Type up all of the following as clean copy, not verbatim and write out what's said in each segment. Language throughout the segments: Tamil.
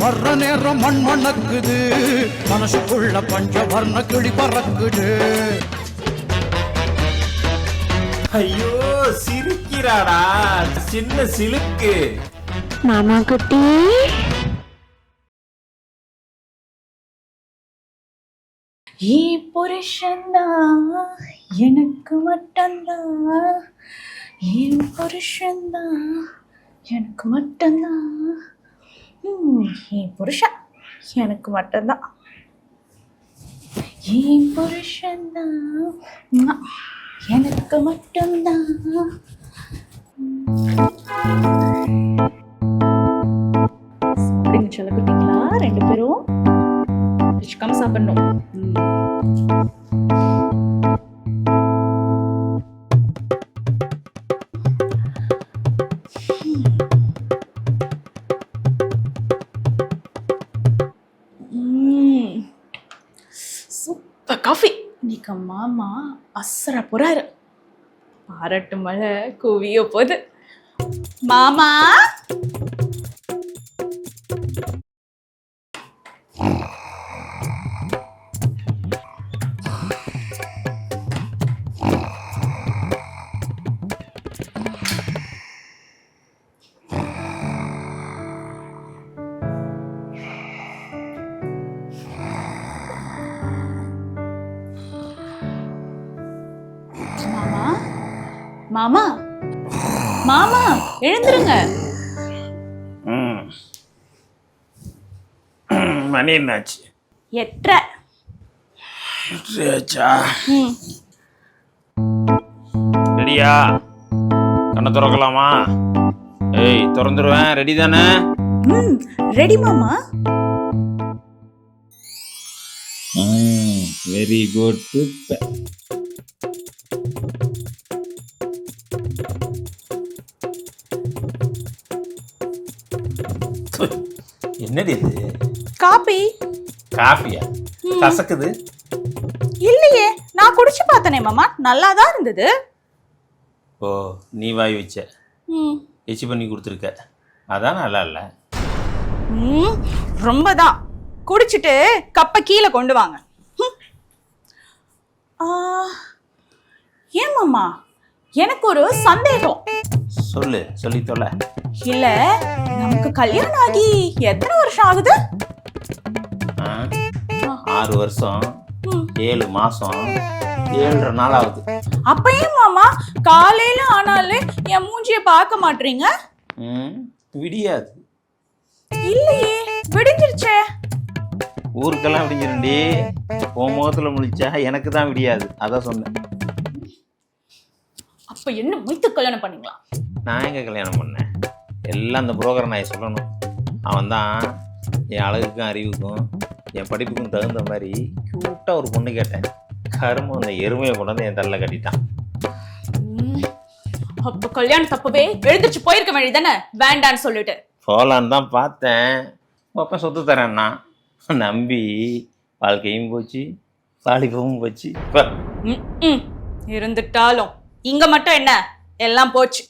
வர்ற நேரம் மண் மணக்குது, மனசுக்குள்ள பஞ்சவர்ண கிளி பறக்குது. ஐயோ சிரிக்கிறாடா சின்ன சிலுக்கு. மாமா குட்டி புருஷன்தா எனக்கு மட்டும்தான், என் புருஷன்தா எனக்கு மட்டும்தான், என் புருஷன் எனக்கு மட்டும்தான், என் புருஷன்தான் எனக்கு மட்டும்தான். சொல்ல குட்டிங்களா ரெண்டு பேரும் ரிச்காம சாப்பிடணும். Super coffee. இன்னைக்கு மாமா அசர போறாரு. பாராட்டு மழை குவிய போகுது. மாமா மாமா மாமா எழுந்துருங்க. மணி என்னாச்சு? 8:30. ரெடியா? கண்ணை திறக்கலாமா? ஏய் திறந்துருவேன். ரெடி தானே? ரெடி மாமா. Very good. சூப்பர். என்னது இது? காபி. காபியா? கசக்குது. இல்லையே, நான் குடிச்சு பார்த்தனே மாமா, நல்லா தான் இருந்தது. ஓ நீ வாய் வச்ச எச்சி பண்ணி கொடுத்துருக்க, அதான் நல்லா இல்லை. ரொம்ப தான். குடிச்சிட்டு கப்பை கீழே கொண்டு வாங்க. ஏன் மாமா, எனக்கு ஒரு சந்தேகம். சொல்லி தொலை. இல்ல, நமக்கு கல்யாணம் ஆகி எத்தனை வருஷம் ஆகுது? 6 வருஷம் 7 மாசம் 7.5 நாள் ஆகுது. அப்ப ஏன் மாமா காலையில ஆனாலே என் மூஞ்சிய பார்க்க மாட்டீங்க? விடியாது. இல்லையே, விடிஞ்சிருச்சே. ஊருக்கெல்லாம் விடிஞ்சிருண்டி, உன் முகத்துல முழிச்சா எனக்கு தான் விடியாது, அதான் சொன்னேன். அப்ப என்ன மைத்து கல்யாணம் பண்ணீங்களா? நான் எங்க கல்யாணம் பண்ணேன்? எல்லாம் அந்த புரோக்கரை நான் சொல்லணும். அவன் தான் என் அழகுக்கும் அறிவுக்கும் என் படிப்புக்கும் தகுந்த மாதிரி கியூட்டாக ஒரு பொண்ணு கேட்டேன். கரும்பு அந்த எருமையை கொண்டாந்து என் தலையில் கட்டிட்டான். அப்போ கல்யாணம் தப்பவே எழுந்திரிச்சு போயிருக்க வேண்டியதானே, வேண்டான்னு சொல்லிட்டு. போகலான்னு தான் பார்த்தேன். பக்கம் சொத்து தரேன்னா நம்பி வாழ்க்கையும் போச்சு, வாலிபமும் போச்சு. இருந்துட்டாலும் இங்க மட்டும் என்ன எல்லாம் போச்சு.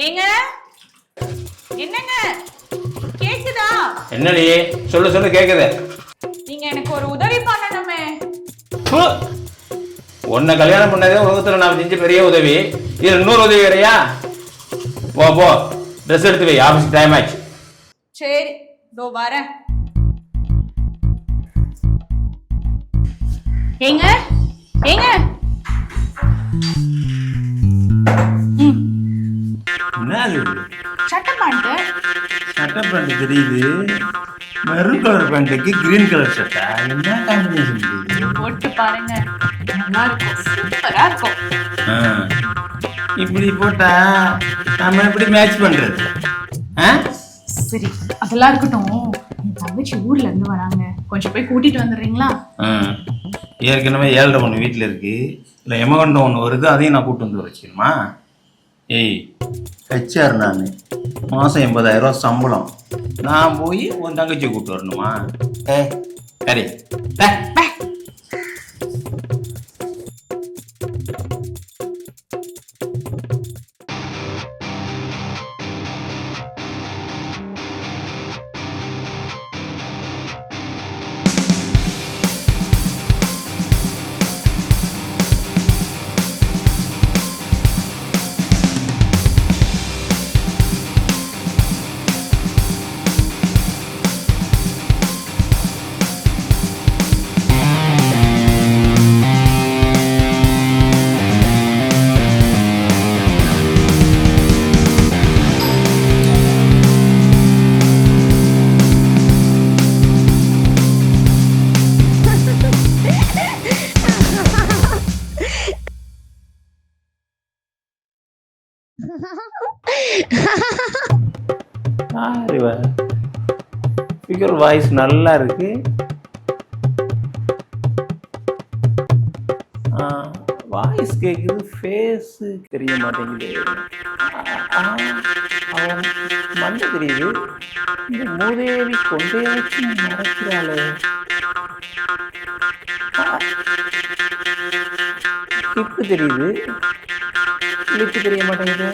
ஏங்க என்னங்க கேக்குதா? என்னடி? சொல்லு கேக்குது. நீங்க எனக்கு ஒரு உதவி பண்ணணுமே. உன்னை கல்யாணம் பண்ணதே உலகத்துல நான் செஞ்ச பெரிய உதவி. இது இன்னொரு உதவி வேறையா? போ ட்ரெஸ் எடுத்து வை, ஆபீஸ் டைம் ஆச்சு. சரி இதோ வரேன். ஏங்க சட்டை பேண்ட் தெரியுது. மெரூன் கலர் பேண்ட்டுக்கு கிரீன் கலர் சட்டை, என்ன காம்பினேஷன்? போட்டு பாருங்க, நல்லா இருக்கும், சூப்பரா இருக்கும். இப்படி போட்டா நம்ம எப்படி மேட்ச் பண்றது? சரி அதெல்லாம் இருக்கட்டும், என் தங்கச்சி ஊர்ல இருந்து வராங்க, கொஞ்சம் போய் கூட்டிட்டு வந்துடுறீங்களா? ஏற்கனவே 7.5 ஒன்று வீட்டில் இருக்கு, இல்லை எமகண்டம் ஒன்று வருது, அதையும் நான் கூப்பிட்டு வந்து வச்சுக்கணுமா? ஏய் ஹெச்ஆர் நான், மாதம் 80,000 சம்பளம். நான் போய் உன் தங்கச்சியை கூப்பிட்டு வரணுமா? சரி. ஸ்பீக்கர் வாய்ஸ் நல்லா இருக்கு. வாய்ஸ் கேட்குது, ஃபேஸ் தெரிய மாட்டேங்குது. அவன் மண்டை தெரியுது, இந்த மூதேவி கொண்டைய வச்சு மறைக்கிறாளே. ஹிப்பு தெரியுது, லிப்பு தெரிய மாட்டேங்குது.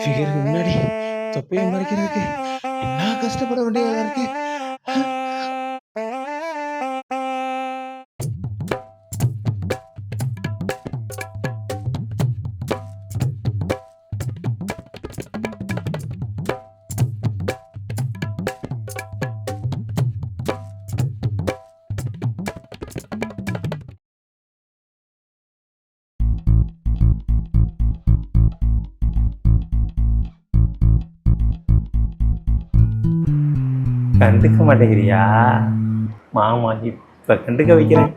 ஃபிகருக்கு முன்னாடி தொப்பையை மறைக்கிறதுக்கு என்ன கஷ்டப்பட வேண்டியதா இருக்கு. கண்டுக்க மாட்டேங்கிறியா? மாமா இப்ப கண்டுக்க வைக்கிறேன்.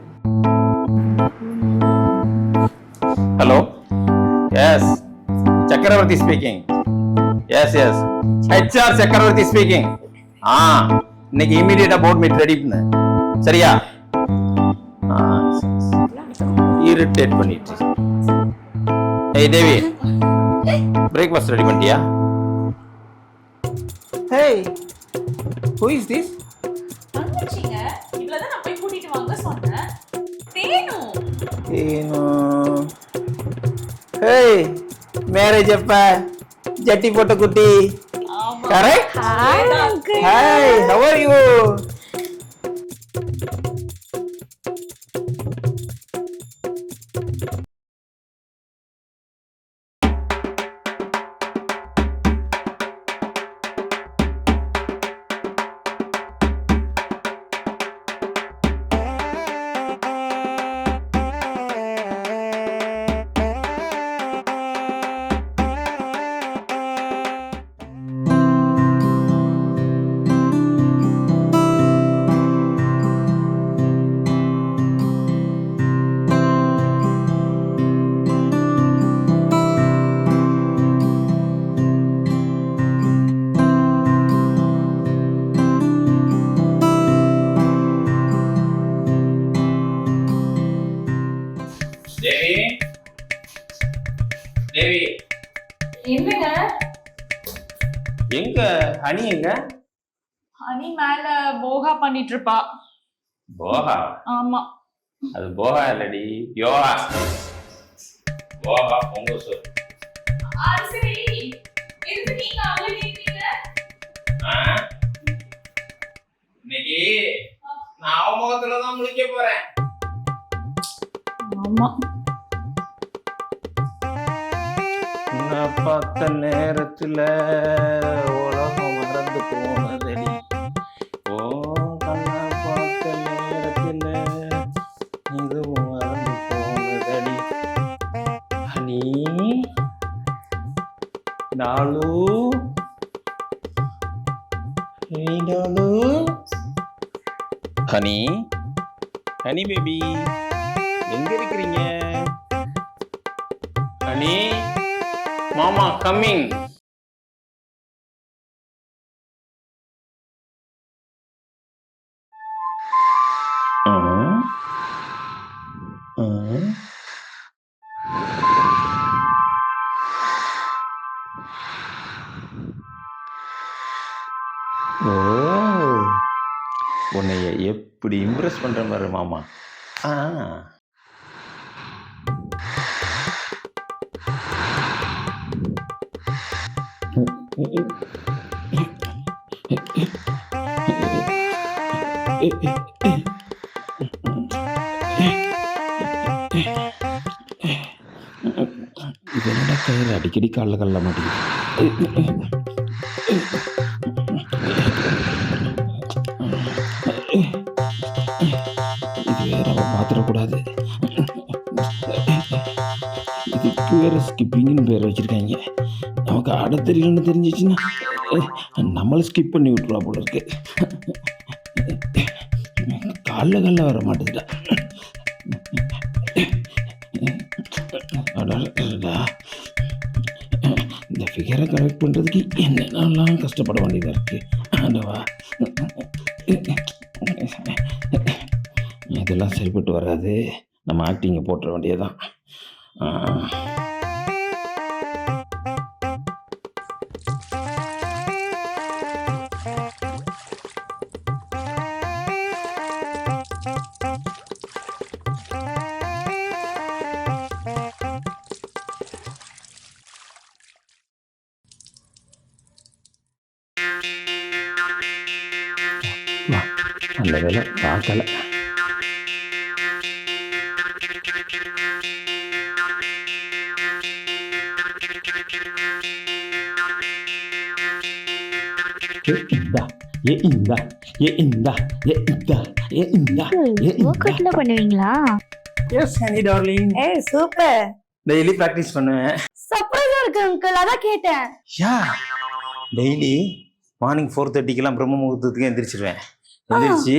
ஹலோ, எஸ் சக்கரவர்த்தி ஸ்பீக்கிங். எஸ் எஸ் ஹெச்ஆர் சக்கரவர்த்தி ஸ்பீக்கிங். இன்னைக்கு இமீடியட்டா போர்ட் மீட் ரெடி பண்ணு, சரியா? இரிட்டேட் பண்ணிட்டு. ஏய் தேவி, பிரேக்ஃபாஸ்ட் ரெடி பண்ணிட்டியா? Hey, who is this? தங்கச்சிங்க, இவ்வளவுதான் நான் போய் கூட்டிட்டு வாங்க சொன்னேன். தேனு. ஹேய், மேரேஜ் அப்ப ஜட்டி போட்ட குட்டி. Correct? Hi, how are you? தேவி, என்னங்க? எங்க ஹனி? எங்க ஹனி மேல போகா பண்ணிட்டு இருப்பா. போகா? ஆமா, அது போகா இல்லடி, யோகா. போகா பொங்க சொல். சரி, எதுக்கு நீங்க அவளை கேக்குறீங்க? இன்னைக்கு நான் அவமுகத்துல தான் முழிக்க போறேன். ஆமா, பார்த்த நேரத்துல உலகம் மறந்து போனதடி. ஓ கண்ணா பார்த்த டாலு டாலு ஹனி ஹனி பேபி எங்க இருக்கிறீங்க? ஹனி மாமா கம்மிங். ஓ, உன்னைய எப்படி இம்ப்ரெஸ் பண்ற மாதிரி மாமா. ஆ இது என்னடா கயிறு அடிக்கடி காலில் கல்ல மாட்டேங்குது. இது வேற அவன் பார்த்துடக்கூடாது. இதுக்கு வேற ஸ்கிப்பிங்னு பேர் வச்சிருக்காங்க. நமக்கு ஆட தெரியலன்னு தெரிஞ்சிச்சுன்னா நம்மளை ஸ்கிப் பண்ணி விட்டுருவா போல இருக்கு. காலில் கல்ல வர மாட்டேதுடா. இந்த ஃபிகரை கரெக்ட் பண்ணுறதுக்கு என்னென்னலாம் கஷ்டப்பட வேண்டியதாக இருக்குது. ஆண்டவா, இதெல்லாம் சரிப்பட்டு வராது. நம்ம ஆக்டிங்கை போட்டுற வேண்டியதான். நல்ல வேலை பார்க்கல. பண்ணுவீங்களா? Yes honey darling. ஏய் சூப்பர். டெய்லி பிராக்டிஸ் பண்ணுவேன். சர்ப்ரைஸா இருக்கு அங்கிள், அதான் கேட்டேன். யா, டெய்லி மார்னிங் 4:30க்கெல்லாம் பிரம்ம முகூர்த்தத்துக்கு எந்திரிச்சிருவேன். எந்திரிச்சு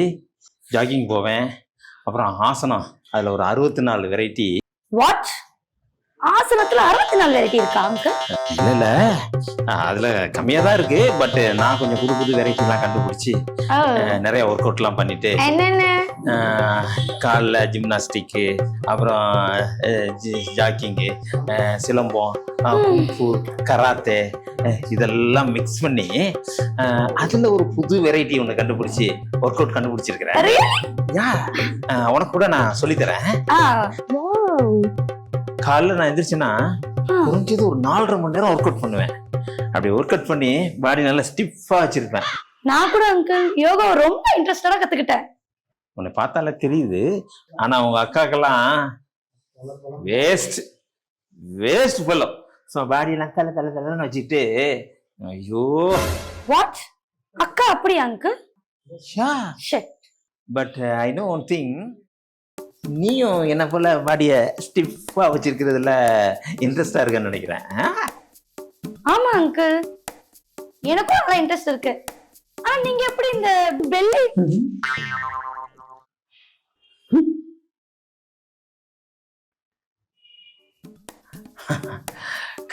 ஜாகிங் போவேன். அப்புறம் ஆசனம், அதில் ஒரு 64 வெரைட்டி. வாட்? ஆசனத்துல 64 வெரைட்டி இருக்கா அங்கிள்? இல்ல அதுல கம்மியா தான் இருக்கு. பட் நான் கொஞ்சம் புது புது வெரைட்டி எல்லாம் கண்டுபிடிச்சி நிறைய ஒர்க் அவுட் எல்லாம் பண்ணிட்டு, என்னென்ன? காலில் ஜிம்னாஸ்டிக்கு, அப்புறம் ஜாக்கிங்கு, சிலம்பம், குங்ஃபு, கராத்தே, இதெல்லாம் மிக்ஸ் பண்ணி அதுல ஒரு புது வெரைட்டி ஒன்று கண்டுபிடிச்சி ஒர்க் அவுட் கண்டுபிடிச்சிருக்கிறேன். யா, உனக்கு கூட நான் சொல்லித்தரேன். காலைல நான் எந்திரிச்சேன்னா குறைஞ்சது ஒரு 4.5 மணி நேரம் ஒர்க் அவுட் பண்ணுவேன். அப்படி ஒர்க் அவுட் பண்ணி பாடி நல்லா ஸ்டிஃபா வச்சிருப்பேன். நான் கூட அங்கிள் யோகா ரொம்ப இன்ட்ரெஸ்டடா கத்துக்கிட்டேன். உன்னை பார்த்தாலே தெரியுது. ஆனா உங்க அக்காக்கெல்லாம் வேஸ்ட் வேஸ்ட் ஃபெல்லோ. ஸோ பாடியெல்லாம் தலை தலை தலைன்னு வச்சுக்கிட்டு, ஐயோ. வாட்? அக்கா அப்படியா uncle? Shit. But I know one thing, நீயும் என்ன போல பாடிய ஸ்டிஃபா வச்சிருக்கிறதுல இன்ட்ரெஸ்டா இருக்கன்னு நினைக்கிறேன். ஆமா அங்கிள், எனக்கும் நல்லா இன்ட்ரெஸ்ட் இருக்கு. ஆனா நீங்க எப்படி இந்த பெல்லி?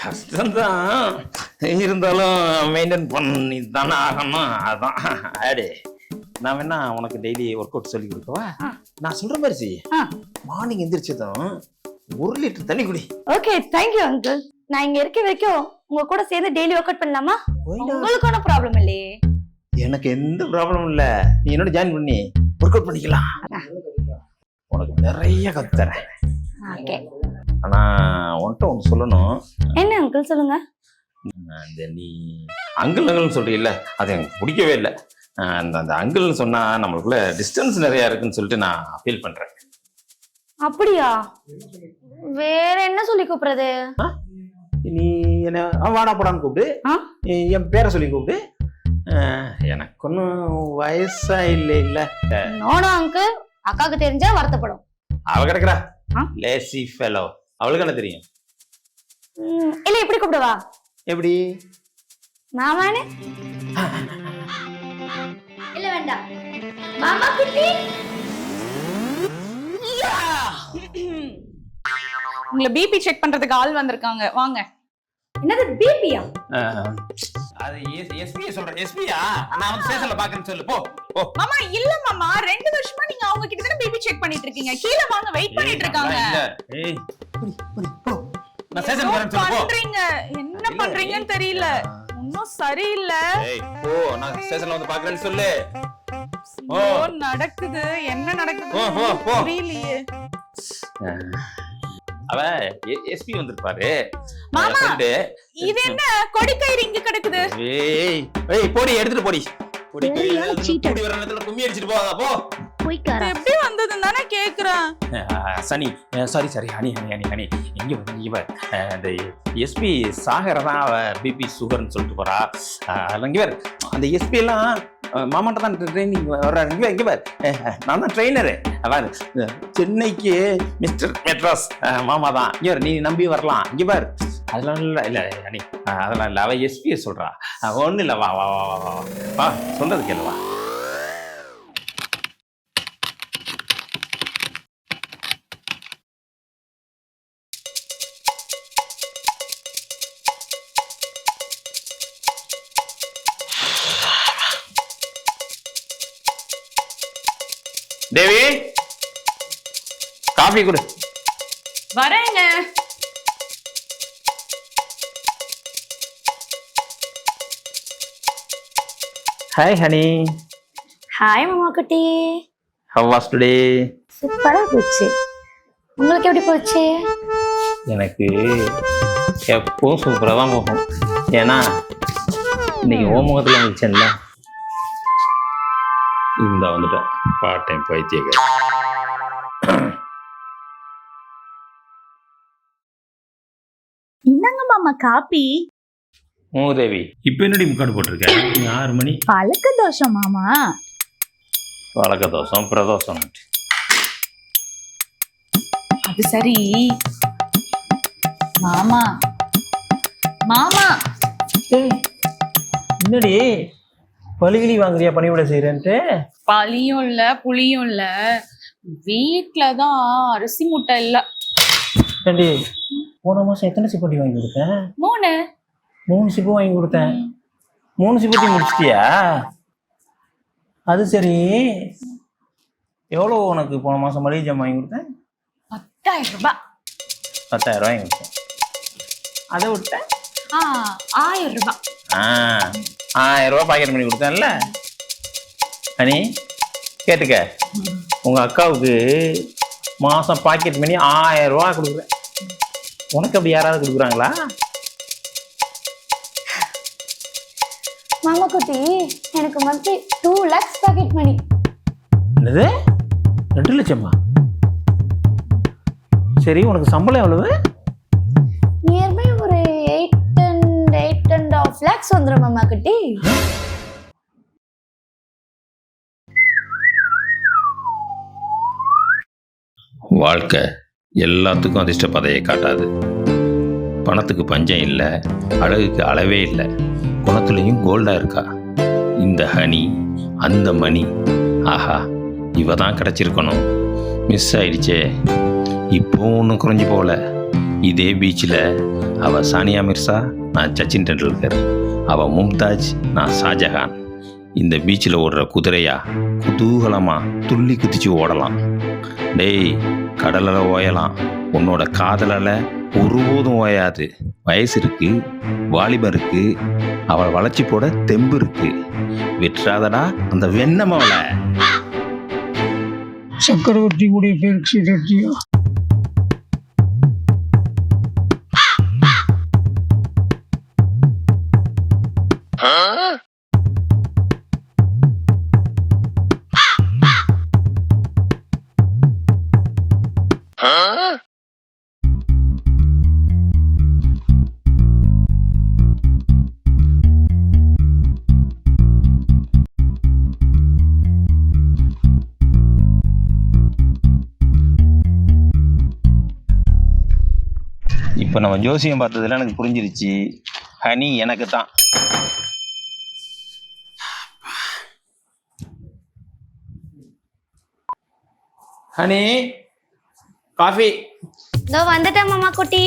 கஷ்டம்தான், இருந்தாலும் மெயின்டைன் பண்ணி தானே ஆகணும். அதான் ஆடு. நான் வேணா உனக்கு டெய்லி ஒர்க் அவுட் சொல்லி கொடுக்கவா? நான் சொல்ற மாதிரி செய். மார்னிங் எந்திரிச்சதும் 1 லிட்டர் தண்ணி குடி. Okay, thank you uncle. நான் இங்க இருக்க வரைக்கும் உங்க கூட சேர்ந்து டெய்லி ஒர்க் அவுட் பண்ணலாமா? உங்களுக்கு ஒன்றும் ப்ராப்ளம் இல்லையே. எனக்கு எந்த ப்ராப்ளமும் இல்ல. நீ என்னோட ஜாயின் பண்ணி ஒர்க் அவுட் பண்ணிக்கலாம். உனக்கு நிறைய கத்துறேன். ஓகே. ஆனா உன்கிட்ட ஒன்று சொல்லணும். என்ன அங்கிள்? சொல்லுங்க. அந்த நீ அங்கிள்னு சொல்றீல்ல, அது எனக்கு பிடிக்கவே இல்லை. அந்த அங்கிள்னு சொன்னா நம்மளுக்குள்ள டிஸ்டன்ஸ் நிறைய இருக்குன்னு சொல்லிட்டு நான் ஃபீல் பண்றேன். அப்படியா? வேற என்ன சொல்லி கூப்பிடுறது? நீ என்ன வாடா போடான்னு கூப்பிடு, என் பேரை சொல்லி கூப்பிடு. எனக்கு ஒன்னும் வயசா இல்ல. நோனோ அங்கிள், அக்காவுக்கு தெரிஞ்சா வருத்தப்படும். அவ கிடக்குறா லேசி ஃபெலோ, அவளுக்கு என்ன தெரியும்? இல்ல இப்படி கூப்பிடுவா. எப்படி? மாமானு இல்ல வேண்டாம். மாமா குட்டி உங்களை பிபி செக் பண்றதுக்கு ஆள் வந்திருக்காங்க, வாங்க. என்னது பிபியா? அது எஸ்பியை சொல்றேன். எஸ்பியா? நான் வந்து ஸ்டேஷன்ல பாக்குறேன்னு சொல்லு. போ போ. மாமா இல்ல மாமா, 2 வருஷமா நீங்க அவங்க கிட்ட தானே பிபி செக் பண்ணிட்டு இருக்கீங்க. கீழ வாங்க, வெயிட் பண்ணிட்டு இருக்காங்க. ஏய் போ. நான் ஸ்டேஷன் போறேன்னு சொல்லு. போ. பண்றீங்க என்ன பண்றீங்கன்னு தெரியல. இன்னும் சரியில்லை. ஏய் போ, நான் ஸ்டேஷன்ல வந்து பாக்குறேன்னு சொல்லு. ஓ நடக்குது, என்ன நடக்குது போ போ போ. புரியலையே. அவ எஸ்பி வந்திருப்பாரு. மாமா, friend. இது என்ன கொடிக்கயிறு இங்க கிடக்குது? ஏய் ஏய் போடி, எடுத்துட்டு போடி. கூடி வர நேரத்துல கும்மி அடிச்சிட்டு போவாங்க. போ. போய்க்காரா? இது எப்படி வந்ததுன்னு தானே கேக்குறேன். சனி சாரி ஹனி எங்க இவ அந்த எஸ்பி சாகர தான் அவ பிபி சுகர்னு சொல்லிட்டு போறா. அதெல்லாம் இங்க அந்த எஸ்பி எல்லாம் மாமாட்ட தான் ட்ரைனிங் வர்றாரு. இங்க பார், நான் தான் ட்ரெயினரு. அவர் சென்னைக்கு மிஸ்டர் மெட்ராஸ் மாமா தான். இங்க நீ நம்பி வரலாம். இங்க பார், அதெல்லாம் இல்லை ஹனி, அதெல்லாம் இல்லை. அவ எஸ்பியை சொல்றா. ஒன்றும் இல்லை, வா வா வா வா வா வா சொல்றது கேளுவா. தேவி, காஃபி கொடு. வரேங்க. Hi honey. ஹாய் மாமா குட்டி. How was today? சூப்பரா போச்சு. உங்களுக்கு எப்படி போச்சு? எனக்கு எப்பவும் சூப்பராக தான் போகும். ஏன்னா இன்னைக்கு ஓமுகத்தில் வந்துச்சேன்ல. இந்த வந்துட்டேன் பார்ட் டைம் பைத்தியக்கார. இந்தாங்க மாமா காப்பி. மூதேவி, இப்போ என்னடி முக்காடு போட்டிருக்க? 6 மணி. பழக்க தோஷம் மாமா. வழக்க தோசம் பிரதோஷம். அது சரி மாமா. மாமா என்னடி பழிகிளி வாங்குறியா பணிவிட செய்யறேன்ட்டு? பழியும் இல்ல புளியும் இல்ல, வீட்டுலதான் அரிசி மூட்டை இல்ல. ஏண்டி போன மாசம் எத்தனை சிப்பட்டி வாங்கி கொடுத்தேன்? 3 சிப்பு வாங்கி கொடுத்தேன். 3 சிப்பட்டி முடிச்சிட்டியா? அது சரி, எவ்வளோ உனக்கு போன மாசம் மளிகை ஜாமான் வாங்கி கொடுத்தேன்? 10,000 ரூபாய். 10,000 வாங்கி கொடுத்தேன். அதை விட்டேன் 1000 ரூபாய். 1000 ரூபாய் பாக்கெட் பண்ணி கொடுத்தேன்ல. அனி கேட்டுக்க, உங்க அக்காவுக்கு மாசம் பாக்கெட் பண்ணி 1000 ரூபாய் கொடுக்குறேன். உனக்கு அப்படி யாராவது கொடுக்குறாங்களா? மாமா குட்டி, எனக்கு மந்த்லி 2 lakhs பாக்கெட் மணி. என்னது 2 லட்சமா? சரி, உனக்கு சம்பளம் எவ்வளவு? நியர்பை ஒரு 8.5 lakhs வந்துரும் மாமா குட்டி. வாழ்க்கை எல்லாத்துக்கும் அதிர்ஷ்ட பதையை காட்டாது. பணத்துக்கு பஞ்சம் இல்லை, அழகுக்கு அளவே இல்லை, குணத்துலையும் கோல்டா இருக்கா. இந்த ஹனி அந்த மணி, ஆஹா இவ தான் கிடச்சிருக்கணும். மிஸ் ஆயிடுச்சே. இப்போ ஒன்றும் குறைஞ்சி போகல. இதே பீச்சில் அவள் சானியா மிர்சா, நான் சச்சின் டெண்டுல்கர். அவள் மும்தாஜ், நான் ஷாஜஹான். இந்த பீச்சில் ஓடுற குதிரையா குதூகலமாக துள்ளி குதிச்சு ஓடலாம். டேய், கடலில் ஓயலாம், உன்னோட காதலால் ஒருபோதும் ஓயாது. வயசு இருக்கு, வாலிபம் இருக்கு, அவளை வளைச்சி போட தெம்பு இருக்கு. விட்டுறாதடா அந்த வெண்ணமவளை. சக்கரவர்த்தி கூடிய பேருக்கு சீட்டியா? இப்போ நம்ம ஜோசியம் பார்த்ததுல எனக்கு புரிஞ்சிருச்சு. ஹனி எனக்கு தான். Honey coffee. இதோ வந்துட்டேன் மாமா குட்டி.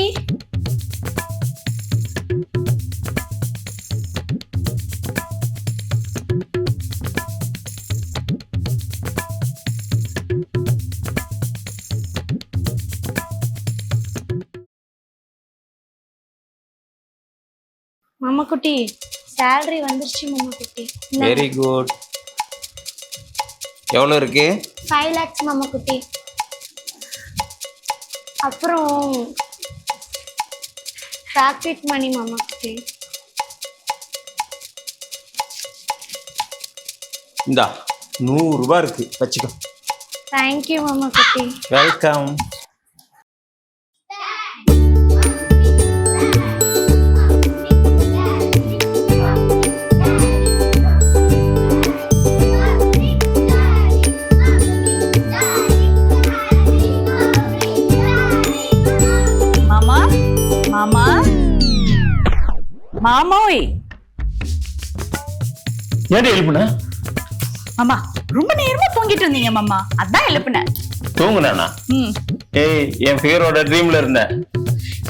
மாமா குட்டி salary வந்துருச்சு மாமா குட்டி. Very good. எவ்வளோ இருக்கு? 5 lakhs மாமா குட்டி. அப்புறம் பாக்கெட் மணி மாமா குட்டி. இந்தா 100 ரூபாய் இருக்கு, வச்சுக்கோ. தேங்க்யூ மாமா குட்டி. வெல்கம். மாமா மாமா மாமோய். ஏன்டி எழுப்புன? மாமா ரொம்ப நேரமா தூங்கிட்டு இருந்தீங்க மாமா, அதான் எழுப்புனேன். தூங்குனானா? ம், ஏய், என் ஃபிகரோட ட்ரீம்ல இருந்தேன்.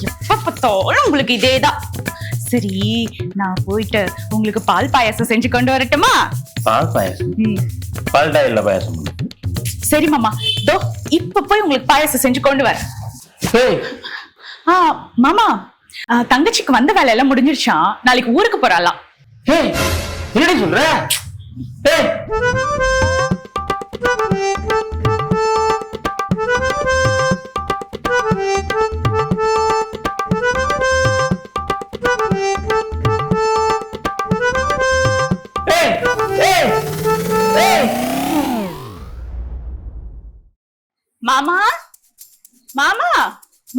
எப்ப பார்த்தாலும் உங்களுக்கு இதேதான். சரி, நான் போயிட்டு உங்களுக்கு பால் பாயாசம் செஞ்சு கொண்டு வரட்டுமா? பால் பாயாசம்? ம், பால்டா இல்ல பாயாசம். சரி மாமா, இதோ இப்ப போய் உங்களுக்கு பாயாசம் செஞ்சு கொண்டு வர. ஏய், மாமா, தங்கச்சிக்கு வந்த வேலை எல்லாம் முடிஞ்சிருச்சான், நாளைக்கு ஊருக்கு போறாளாம். ஏய், என்னடி சொல்ற? ஏய், ஏய், ஏய், ஏய். மாமா மாமா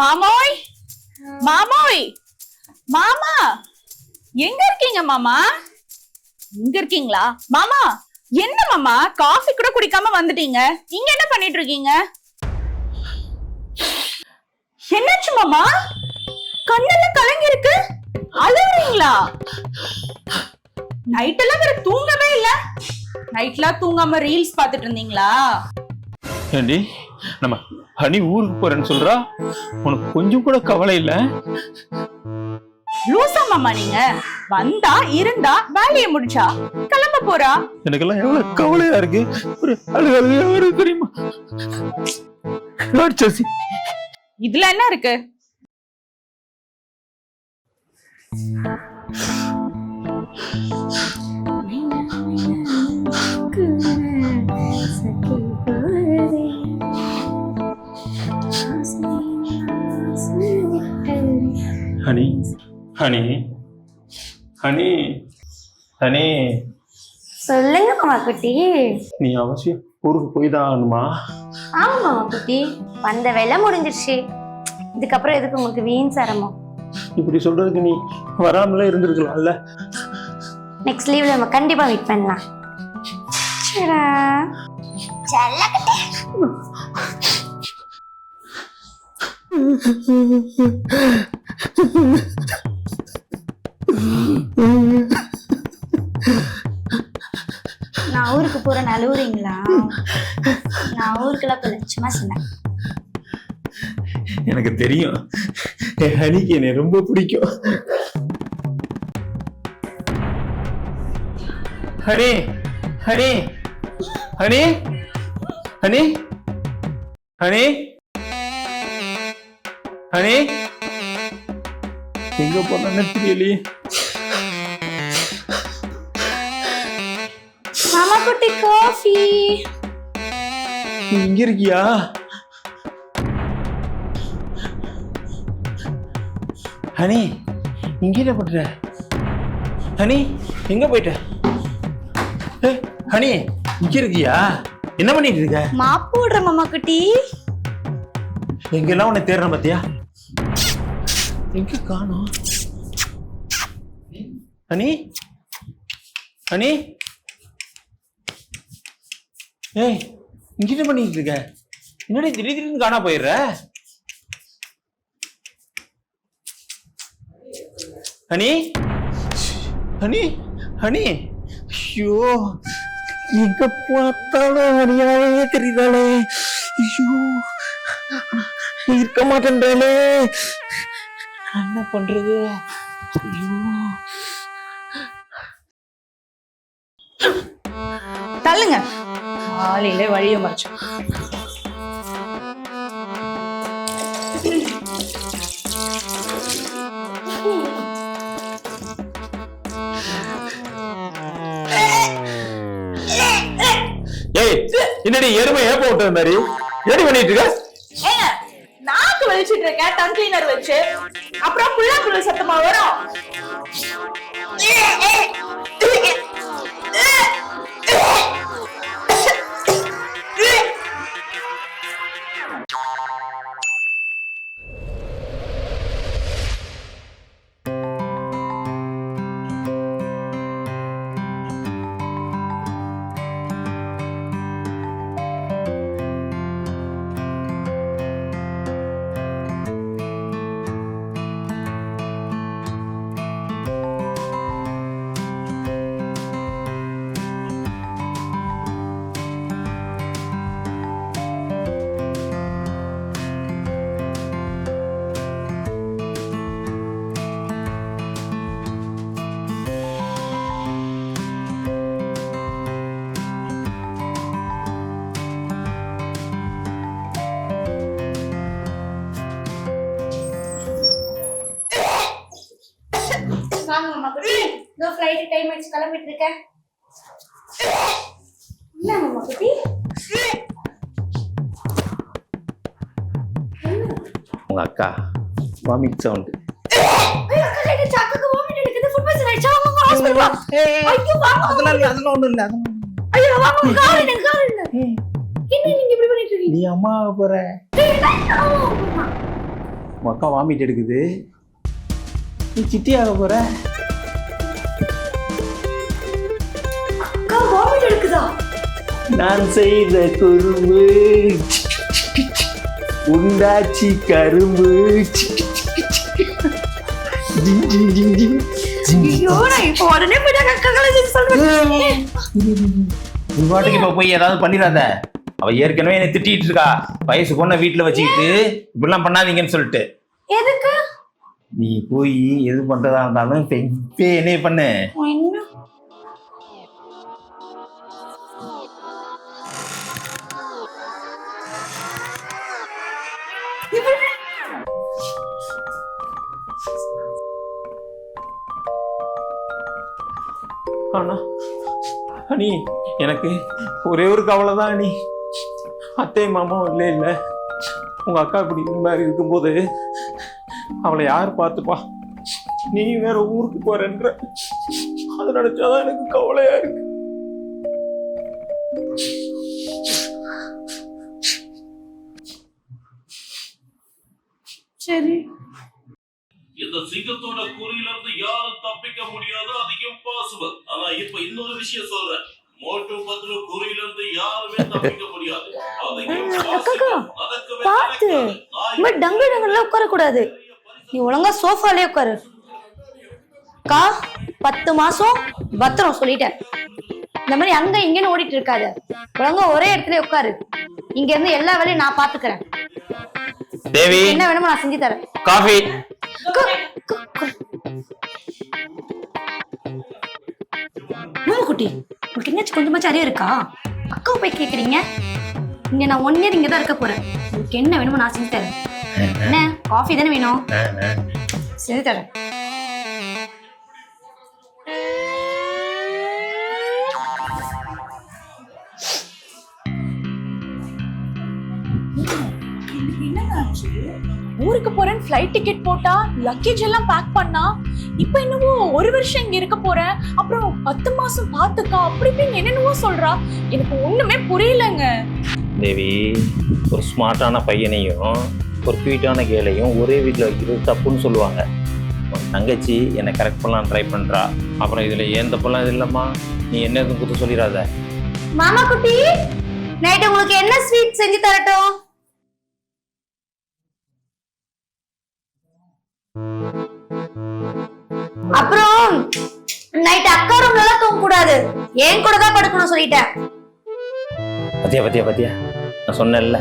மாமோய் மாமோய் மாமா, எங்க இருக்கீங்க மாமா? இங்க இருக்கீங்களா மாமா? என்ன மாமா, காஃபி கூட குடிக்காம வந்துட்டீங்க, இங்க என்ன பண்ணிட்டு இருக்கீங்க? என்னாச்சு மாமா? கண்ணெல்லாம் கலங்கி இருக்கு, அழுறீங்களா? நைட் எல்லாம் வேற தூங்கவே இல்ல. நைட்லாம் தூங்காம ரீல்ஸ் பாத்துட்டு இருந்தீங்களா? ஏண்டி, நம்ம ஹனி ஊருக்கு போறேன்னு சொல்றா, உனக்கு கொஞ்சம் கூட கவலை இல்ல? லூசா மாமா நீங்க? வந்தா இருந்தா வேலையை முடிச்சா கிளம்ப போறா. எனக்கெல்லாம் எவ்வளவு கவலையா இருக்கு, ஒரு அழுகையா வருது தெரியுமா? ராட்சசி. இதுல என்ன இருக்கு? ஹனி, ஹனி, ஹனி, ஹனி, சொல்லுங்க மாமா குட்டி. நீ அவசியம் ஊருக்கு போய் தான் ஆகணுமா? ஆமா மாமா குட்டி, வந்த வேலை முடிஞ்சிருச்சு. இதுக்கப்புறம் எதுக்கு உங்களுக்கு வீண் சிரமம்? இப்படி சொல்றதுக்கு நீ வராமலே இருந்திருக்கலாம்ல. நெக்ஸ்ட் லீவ்ல நம்ம கண்டிப்பா மீட் பண்ணலாம். சரா செல்லக்கட்டே. நான் ஊருக்கு போறேன், அழுவுறீங்களா? நான் ஊருக்குலாம் போல, சும்மா சொன்னேன். எனக்கு தெரியும், என் ஹனிக்கு என்னை ரொம்ப பிடிக்கும். Honey, honey, honey, honey, honey, honey, எங்க போனான்னு தெரியலையே. மாமா குட்டி காஃபி. நீ இங்க இருக்கியா? ஹனி, இங்க என்ன பண்ற? ஹனி, எங்க போயிட்ட? ஏய், ஹனி, இங்க இருக்கியா? என்ன பண்ணிட்டு இருக்க? மாப்பு போடுற மாமா குட்டி. எங்கெல்லாம் உன்னை தேடுறேன் பாத்தியா? எங்க காணோம்? ஹனி, ஹனி, ஏய், இங்க என்ன பண்ணிட்டு இருக்க? என்னடி திடீர்னு காணா போயிடுற? ஹனி, ஹனி ஹனி, ஐயோ எங்க பார்த்தாலும் ஹனியாவே தெரியுதாளே. ஐயோ இருக்க மாட்டேன்றாளே, என்ன பண்றது? ஐயோ தள்ளுங்க, காலையில வழிய மறைச்சு. ஏய், என்னடி எருமை ஏப்ப விட்ட மாதிரி ஏடி பண்ணிட்டு இருக்க? ஏங்க, நாக்கு வலிச்சிட்டு இருக்கேன் டங் கிளீனர் வச்சு. அப்புறம் புள்ளா புள்ள சத்தமா வரும். வாங்க மாமா குட்டி, இதோ ஃப்ளைட் டைம் ஆயிடுச்சு, கிளம்பிட்டு இருக்கேன். என்ன மாமா குட்டி? உங்க அக்கா வாமிட் சவுண்ட். ஐயோ, அக்கா கேட்டுச்சு, அக்காக்கு வாமிட் எடுக்குது, ஃபுட் பாய்சன் ஆயிடுச்சா? வாங்க ஹாஸ்பிடல் வா. ஐயோ வாங்க. அதெல்லாம் ஒண்ணும் இல்ல. ஐயோ வாங்க, கால் என்ன? என்ன நீங்க இப்படி பண்ணிட்டு இருக்கீங்க? நீ அம்மா போற, ஆமா. உங்க அக்கா வாமிட் எடுக்குது, நீ சித்தி ஆக போற. அக்கா வாமிட் எடுக்குதா? நான் செய்த குறும்பு உண்டாச்சி கரும்பு. ஐயோ, நான் இப்போ உடனே போய் அக்காக்களை சொல்றேன். நீ பாட்டுக்கு இப்ப போய் ஏதாவது பண்ணிடாத. அவ ஏற்கனவே என்னை திட்டிட்டு இருக்கா, வயசு பொண்ணை வீட்டுல வச்சுக்கிட்டு இப்படிலாம் பண்ணாதீங்கன்னு சொல்லிட்டு. எதுக்கு? நீ போய் எது பண்றதா இருந்தாலும் என்ன பண்ணு. என்ன? ஆனா அனி, எனக்கு ஒரே ஒரு கவலை தான் அனி. அத்தை மாமாவும் இல்ல. உங்க அக்கா இப்படி மாதிரி இருக்கும்போது அவளை யார் பார்த்துப்பா? நீ வேற ஊருக்கு போறன்ற, அது நினைச்சாதான் எனக்கு கவலையா இருக்கு. சரி, இந்த சிங்கத்தோட குறியில இருந்து யாரும் தப்பிக்க முடியாது, அது இம்பாசிபிள். ஆனா இப்ப இன்னொரு விஷயம் சொல்றேன், மோட்டு பத்ரு குறியில இருந்து யாருமே தப்பிக்க முடியாது, அது impossible. நடக்கவே பாத்து நடக்காது. இந்த டங்கு டங்குல உட்கார கூடாது, நீ ஒழுங்கா சோஃபாலே உட்காரு. அக்கா 10 மாசம் பத்திரம் சொல்லிட்டேன். இந்த மாதிரி அங்க இங்கன்னு ஓடிட்டு இருக்காது, ஒழுங்கா ஒரே இடத்துல உட்காரு. இங்க இருந்து எல்லா வேலையும் நான் பாத்துக்கிறேன். தேவி, என்ன வேணுமோ நான் செஞ்சு தரேன். காஃபி. குட்டி, உங்களுக்கு என்னாச்சும் கொஞ்சமாச்சும் அறிவு இருக்கா? அக்காவை போய் கேக்குறீங்க. இங்க நான் 1 year இங்கதான் இருக்க போறேன். உங்களுக்கு என்ன வேணுமோ நான் செஞ்சு தரேன். என்ன காஃபி தானே வேணும்? செஞ்சு தரேன். ஊருக்கு போறேன், ஃப்ளைட் டிக்கெட் போட்டா, லக்கேஜ் எல்லாம் பேக் பண்ணா, இப்ப என்னவோ 1 வருஷம் இங்க இருக்க போறேன், அப்புறம் 10 மாசம் பாத்துக்கா, அப்படி இப்படின்னு என்னென்னவோ சொல்றா. எனக்கு ஒண்ணுமே புரியலங்க. தேவி, ஒரு ஸ்மார்ட்டான பையனையும் ஒரு ஸ்வீட்டான கேளையும் ஒரே வீட்டில் வைக்கிறது தப்புன்னு சொல்லுவாங்க. உன் தங்கச்சி என்னை கரெக்ட் பண்ணலாம் ட்ரை பண்றா. அப்புறம் இதுல ஏன் தப்பெல்லாம் இது இல்லம்மா, நீ என்ன எதுவும் குத்து சொல்லிடாத. மாமா குட்டி, நைட் உங்களுக்கு என்ன ஸ்வீட் செஞ்சு தரட்டும்? அப்புறம் நைட் கூடாது, என் கூட தான் படுக்கணும் சொல்லிட்டேன். பத்தியா பத்தியா பத்தியா நான் சொன்னேன்ல.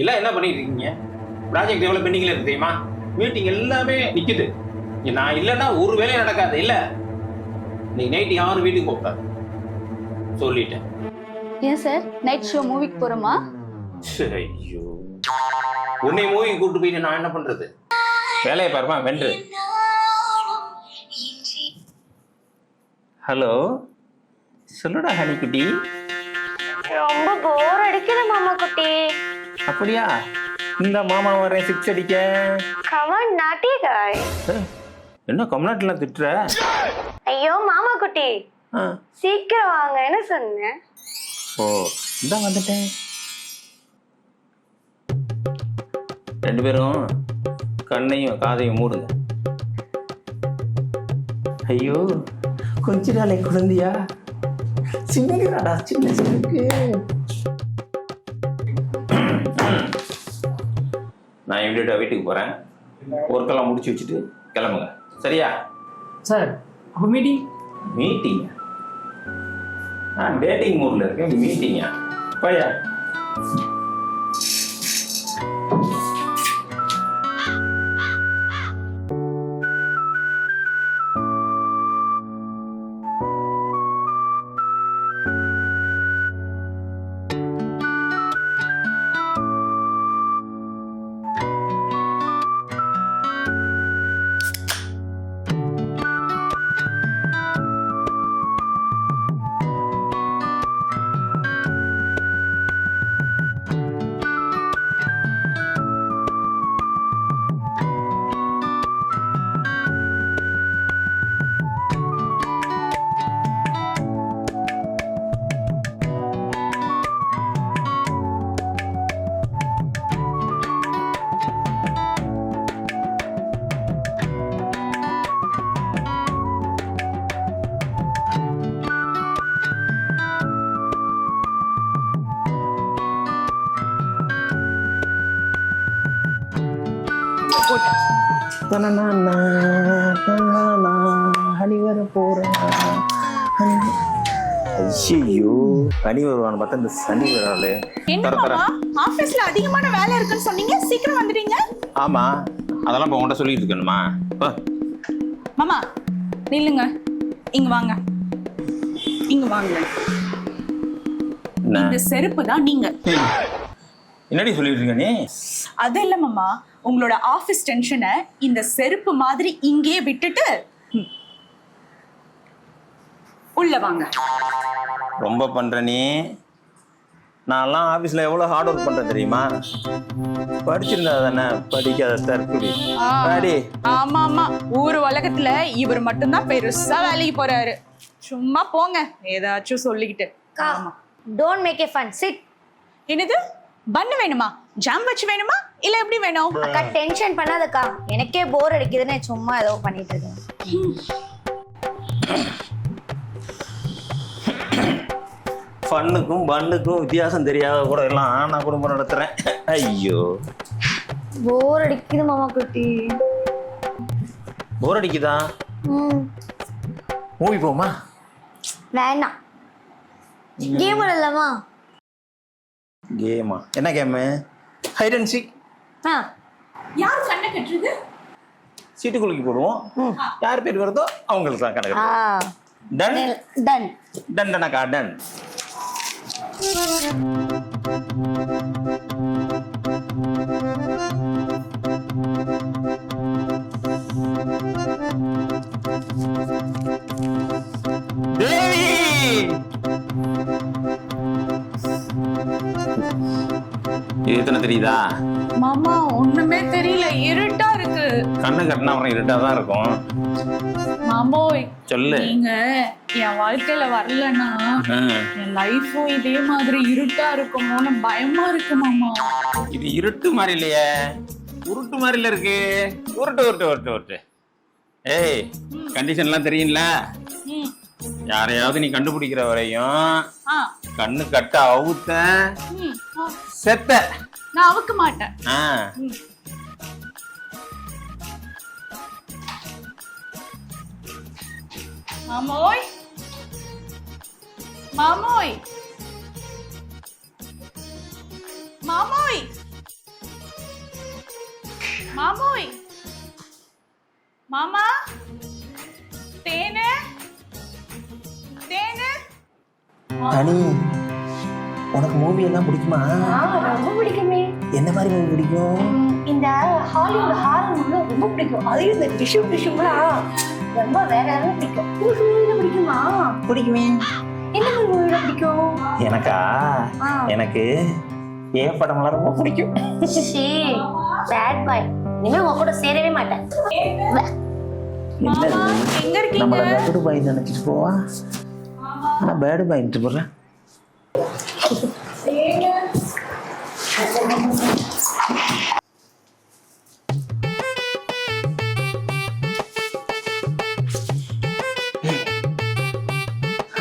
எல்லாம் என்ன பண்ணிட்டு இருக்கீங்க? ப்ராஜெக்ட் எவ்வளவு பெண்டிங்ல இருக்கு தெரியுமா? மீட்டிங் எல்லாமே நிக்குது. நான் இல்லைன்னா ஒரு வேலையும் நடக்காது. இல்ல நீங்க நைட் யாரும் வீட்டுக்கு போகக்கூடாது சொல்லிட்டேன். ஏன் சார் நைட் ஷோ மூவிக்கு போறோமா? ஐயோ, உன்னை மூவி கூட்டு போயிட்டு நான் என்ன பண்றது? வேலையை பாருமா வென்று. ஹலோ, சொல்லுடா ஹனிக்குட்டி. ரொம்ப போர் அடிக்குது மாமா குட்டி. அப்படியா? இந்த மாமா வரேன் 6 அடிக்க. Come on, naughty guy. என்ன கம்நாட்டில் திட்டுற? ஐயோ மாமா குட்டி, சீக்கிரம் வாங்கன்னு சொன்னேன். ஓ, இந்த வந்துட்டேன். 2 பேரும் கண்ணையும் காதையும் மூடுங்க. ஐயோ, கொஞ்ச நாளை குழந்தையா சின்னடா, சின்ன சின்னுக்கு. நான் இமீடியட்டாக வீட்டுக்கு போகிறேன். ஒர்க்கெல்லாம் முடிச்சு வச்சுட்டு கிளம்புங்க, சரியா? சார் அப்போ மீட்டிங்? மீட்டிங்? நான் டேட்டிங் மூடில் இருக்கேன். மீட்டிங்கா? பையா ஹனி வர போறேன். ஐயோ, ஹனி வருவான்னு பார்த்தா இந்த சனி வராளே. என்ன மாமா, ஆபீஸ்ல அதிகமான வேலை இருக்குன்னு சொன்னீங்க, சீக்கிரம் வந்துட்டீங்க. ஆமா, அதெல்லாம் இப்போ உன்கிட்ட சொல்லிட்டு இருக்கணுமா? மாமா நில்லுங்க, இங்க வாங்க, இங்க வாங்க. என்ன இந்த செருப்பு தான் நீங்க. என்னடி சொல்லிட்டு இருக்க நீ? அது இல்ல மாமா, உங்களோட ஆபீஸ் டென்ஷனை இந்த செருப்பு மாதிரி இங்கேயே விட்டுட்டு உள்ள வாங்க. ரொம்ப பண்ற நீ. நான்லாம் ஆபீஸ்ல எவ்வளவு ஹார்ட் ஒர்க் பண்றேன் தெரியுமா? படிச்சிருந்தா தானே, படிக்காத தற்குடி. ஆமா ஆமா, ஊர் உலகத்துல இவர் மட்டும்தான் பெருசா வேலைக்கு போறாரு. சும்மா போங்க ஏதாச்சும் சொல்லிக்கிட்டு. Don't make a fun. Sit. என்னது பண்ணு வேணுமா? ஜாம் வச்சு வேணுமா இல்ல எப்படி வேணும்? அக்கா டென்ஷன் பண்ணாதக்கா, எனக்கே போர் அடிக்குதுன்னு சும்மா ஏதோ பண்ணிட்டு இருக்கேன். ஃபன்னுக்கும் பண்ணுக்கும் வித்தியாசம் தெரியாத கூட எல்லாம் நான் குடும்பம் நடத்துறேன். ஐயோ, போர் அடிக்குது மாமா குட்டி. போர் அடிக்குதா? மூவி போமா? வேணாம், கேம் விளையாடலாமா? கேமா? என்ன கேமு? Height and seek. யார் கண்ணை கட்டுறது? சீட்டுக்குள்ளுக்கு போடுவோம். யார் பேர் வருதோ அவங்களுக்கு தான் கணக்கு. டன் டன் டன் டனக்கா டன். தேவி, இது எத்தனை தெரியுதா? மாமா ஒண்ணுமே தெரியல, இருட்டா இருக்கு. கண்ணு கட்டினா அப்புறம் இருட்டா தான் இருக்கும். மாமோய் சொல்லு. நீங்க என் வாழ்க்கையில வரலன்னா என் லைஃபும் இதே மாதிரி இருட்டா இருக்குமோன்னு பயமா இருக்கு மாமா. இது இருட்டு மாதிரி இல்லையே, உருட்டு மாதிரில இருக்கு. உருட்டு உருட்டு உருட்டு உருட்டு. ஏய் கண்டிஷன்லாம் தெரியும்ல, ம். யாரையாவது நீ கண்டுபிடிக்கிற வரையும் ஆ. கண்ணு கட்ட அவுத்த ம். ஆ. செத்த. நான் அவுக்க மாட்டேன். ஆ. ம். மாமோய் மாமோய் மாமோய் மாமோய் மாமா தேனே தேனே. அனி, உனக்கு மூவி எல்லாம் பிடிக்குமா? ரொம்ப பிடிக்குமே. என்ன மாதிரி மூவி பிடிக்கும்? இந்த ஹாலிவுட் ஹாரர் மூவி ரொம்ப பிடிக்கும். அதையும் இந்த டிஷ்யூலாம் ரொம்ப வேற யாரும் பிடிக்கும். உங்களுக்கு மூவில பிடிக்குமா? பிடிக்குமே. என்ன மாதிரி மூவில பிடிக்கும்? எனக்கா? எனக்கு ஏ படம்லாம் ரொம்ப பிடிக்கும். Bad boy. இனிமே உங்க கூட சேரவே மாட்டேன். மாமா எங்க இருக்கீங்க? நம்மள பேடு பாய் நினைச்சிட்டு போவா, ஆனா பேடு பாய்ட்டு போறேன்.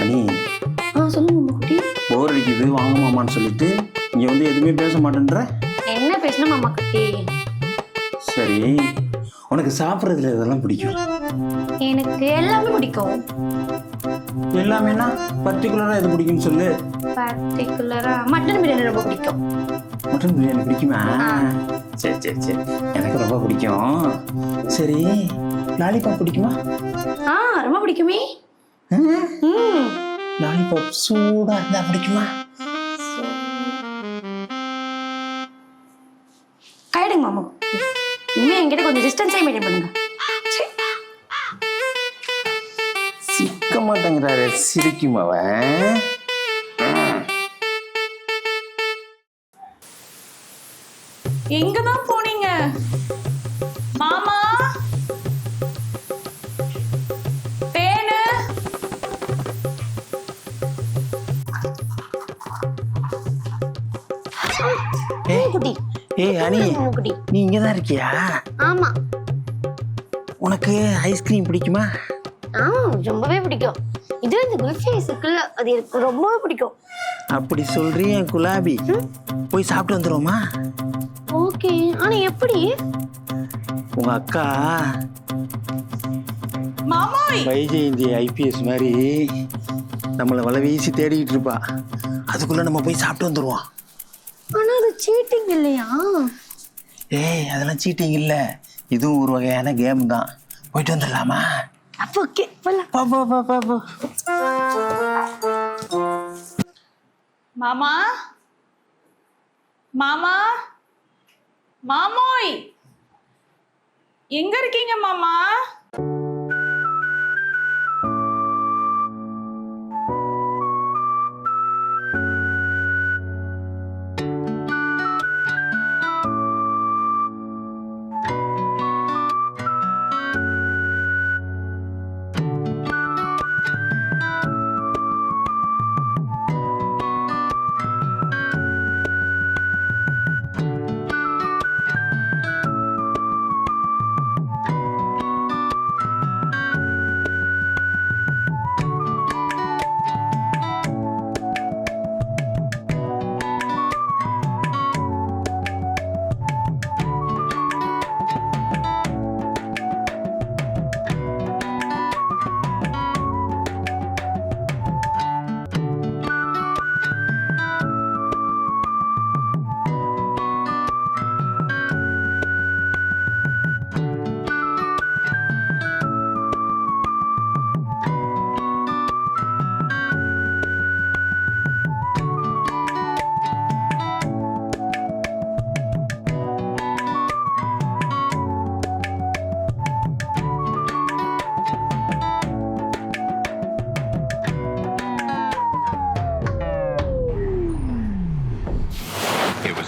அனி, சொல்லுங்க குட்டி. போர் அடிக்குது வாங்க மாமான்னு சொல்லிட்டு இங்க வந்து எதுவுமே பேச மாட்டேன்ற. என்ன பேசணும் மாமா குட்டி? சரி, உனக்கு சாப்பிட்றதுல இதெல்லாம் பிடிக்கும்? எனக்கு எல்லாமே பிடிக்கும். எல்லாமேனா பர்டிகுலரா எது பிடிக்கும்னு சொல்லு. பர்டிகுலரா மட்டன் பிரியாணி ரொம்ப பிடிக்கும். மட்டன் பிரியாணி பிடிக்குமா? சரி சரி சரி, எனக்கு ரொம்ப பிடிக்கும். சரி, லாலிபாப் பிடிக்குமா? ரொம்ப பிடிக்குமே. லாலிபாப் சூடா இருந்தா பிடிக்குமா? கைடுங்க மாமா. இனிமே என்கிட்ட கொஞ்சம் டிஸ்டன்ஸே மெயின்டைன் பண்ணுங்க. சிக்க மாட்டேங்கிறாரு, சிரிக்கும் அவன். எங்கதான் போனீங்க மாமா? தேனு குட்டி. ஏய் அனி, குட்டி. நீ இங்கதான் இருக்கியா? ஆமா. உனக்கு ஐஸ்கிரீம் பிடிக்குமா? ரொம்பவே பிடிக்கும். இது இந்த குல்ஃபி ஐஸ் இருக்குல்ல, அது எனக்கு ரொம்பவே பிடிக்கும். அப்படி சொல்றிய குலாபி, போய் சாப்பிட்டு வந்துருவோமா? ஓகே, ஆனா எப்படி? உங்க அக்கா மாமோய் வைஜெயந்தி ஐபிஎஸ் மாதிரி நம்மளை வலை வீசி தேடிக்கிட்டு இருப்பா. அதுக்குள்ள நம்ம போய் சாப்பிட்டு வந்துருவோம். ஆனா அது சீட்டிங் இல்லையா? ஏய், அதெல்லாம் சீட்டிங் இல்ல, இதுவும் ஒரு வகையான கேம் தான். போயிட்டு வந்துடலாமா? அப்போ ஓகே, போலாம். போ போ போ போ போ. மாமா மாமா மாமோய் எங்க இருக்கீங்க மாமா?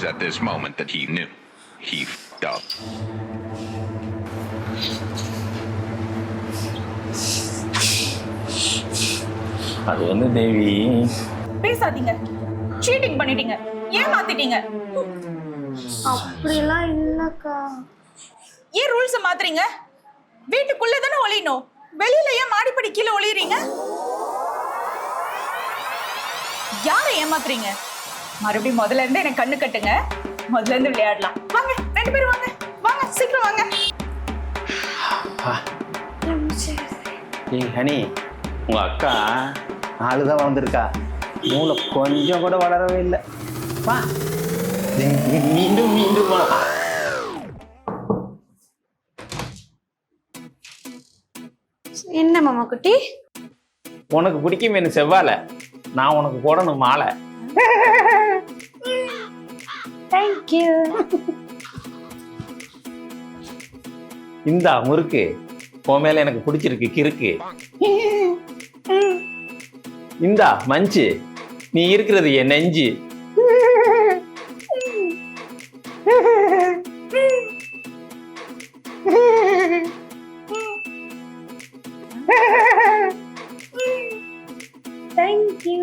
At this moment that he knew he f***ed up. அது வந்து தேவி, பேசாதீங்க. சீட்டிங் பண்ணிட்டீங்க, ஏமாத்திட்டீங்க. அப்படிலாம் இல்லக்கா. ஏன் ரூல்ஸ் மாத்துறீங்க? வீட்டுக்குள்ள தானே ஒளியணும், வெளியில ஏன் மாடிப்படி கீழே ஒளியறீங்க? யாரை ஏமாத்துறீங்க? மறுபடியும் முதல்ல இருந்து எனக்கு கண்ணு கட்டுங்க, முதல்ல இருந்து விளையாடலாம். வாங்க 2 பேரும் வாங்க, வாங்க சீக்கிரம் வாங்க. ஏய் ஹனி, உங்க அக்கா 4 தான் வளர்ந்துருக்கா, மூளை கொஞ்சம் கூட வளரவே இல்லை. வா மீண்டும் மீண்டும் வா. என்ன மாமா குட்டி? உனக்கு பிடிக்கும் என்ன செவ்வாழை, நான் உனக்கு போடணும் மாலை. தேங்க்யூ. இந்தா முறுக்கு, உன் மேல எனக்கு பிடிச்சிருக்கு கிறுக்கு. இந்தா மஞ்சு, நீ இருக்கிறது என் நெஞ்சு. தேங்க்யூ.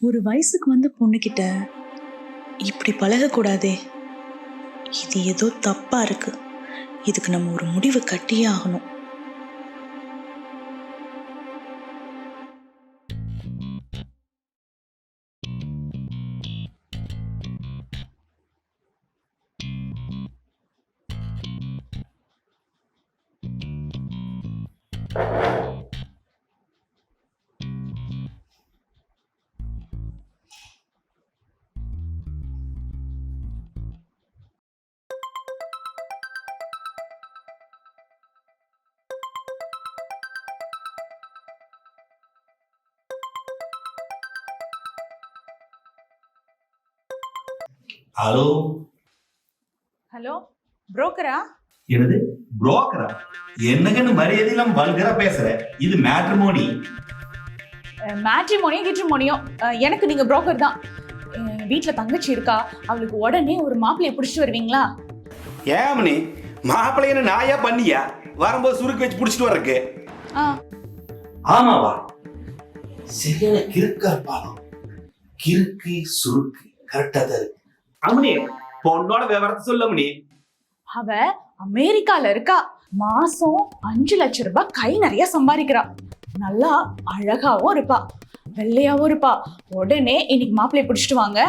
ஒரு வயசுக்கு வந்து பொண்ணுகிட்ட இப்படி பழகக்கூடாதே. இது ஏதோ தப்பா இருக்கு. இதுக்கு நம்ம ஒரு முடிவு கட்டியே ஆகணும். ஹலோ ஹலோ, புரோக்கரா? என்னது புரோக்கரா? என்னங்கன்னு மரியாதை இல்லாம வல்கரா பேசுற? இது மேட்ரிமோனி. மேட்ரிமோனியோ கிட்ரிமோனியோ, எனக்கு நீங்க புரோக்கர் தான். வீட்டுல தங்கச்சி இருக்கா, அவளுக்கு உடனே ஒரு மாப்பிள்ளைய பிடிச்சிட்டு வருவீங்களா? ஏமனி மாப்பிள்ளை என்ன நாயா பண்ணியா? வரும்போது சுருக்கு வச்சு புடிச்சிட்டு வர்றக்கு. ஆமாவா? சரியான கிறுக்கா பாலம். கிறுக்கு சுருக்கு கரெக்டா தான் இருக்கு. அம்மனி பொண்ணோட விவரத்தை சொல்ல அம்மனி. அவ அமெரிக்கால இருக்கா, மாசம் 5 லட்சம் ரூபாய் கை நிறைய சம்பாதிக்கிறா. நல்லா அழகாவும் இருப்பா, வெள்ளையாவும் இருப்பா. உடனே இன்னைக்கு மாப்பிள்ளைய பிடிச்சிட்டு வாங்க,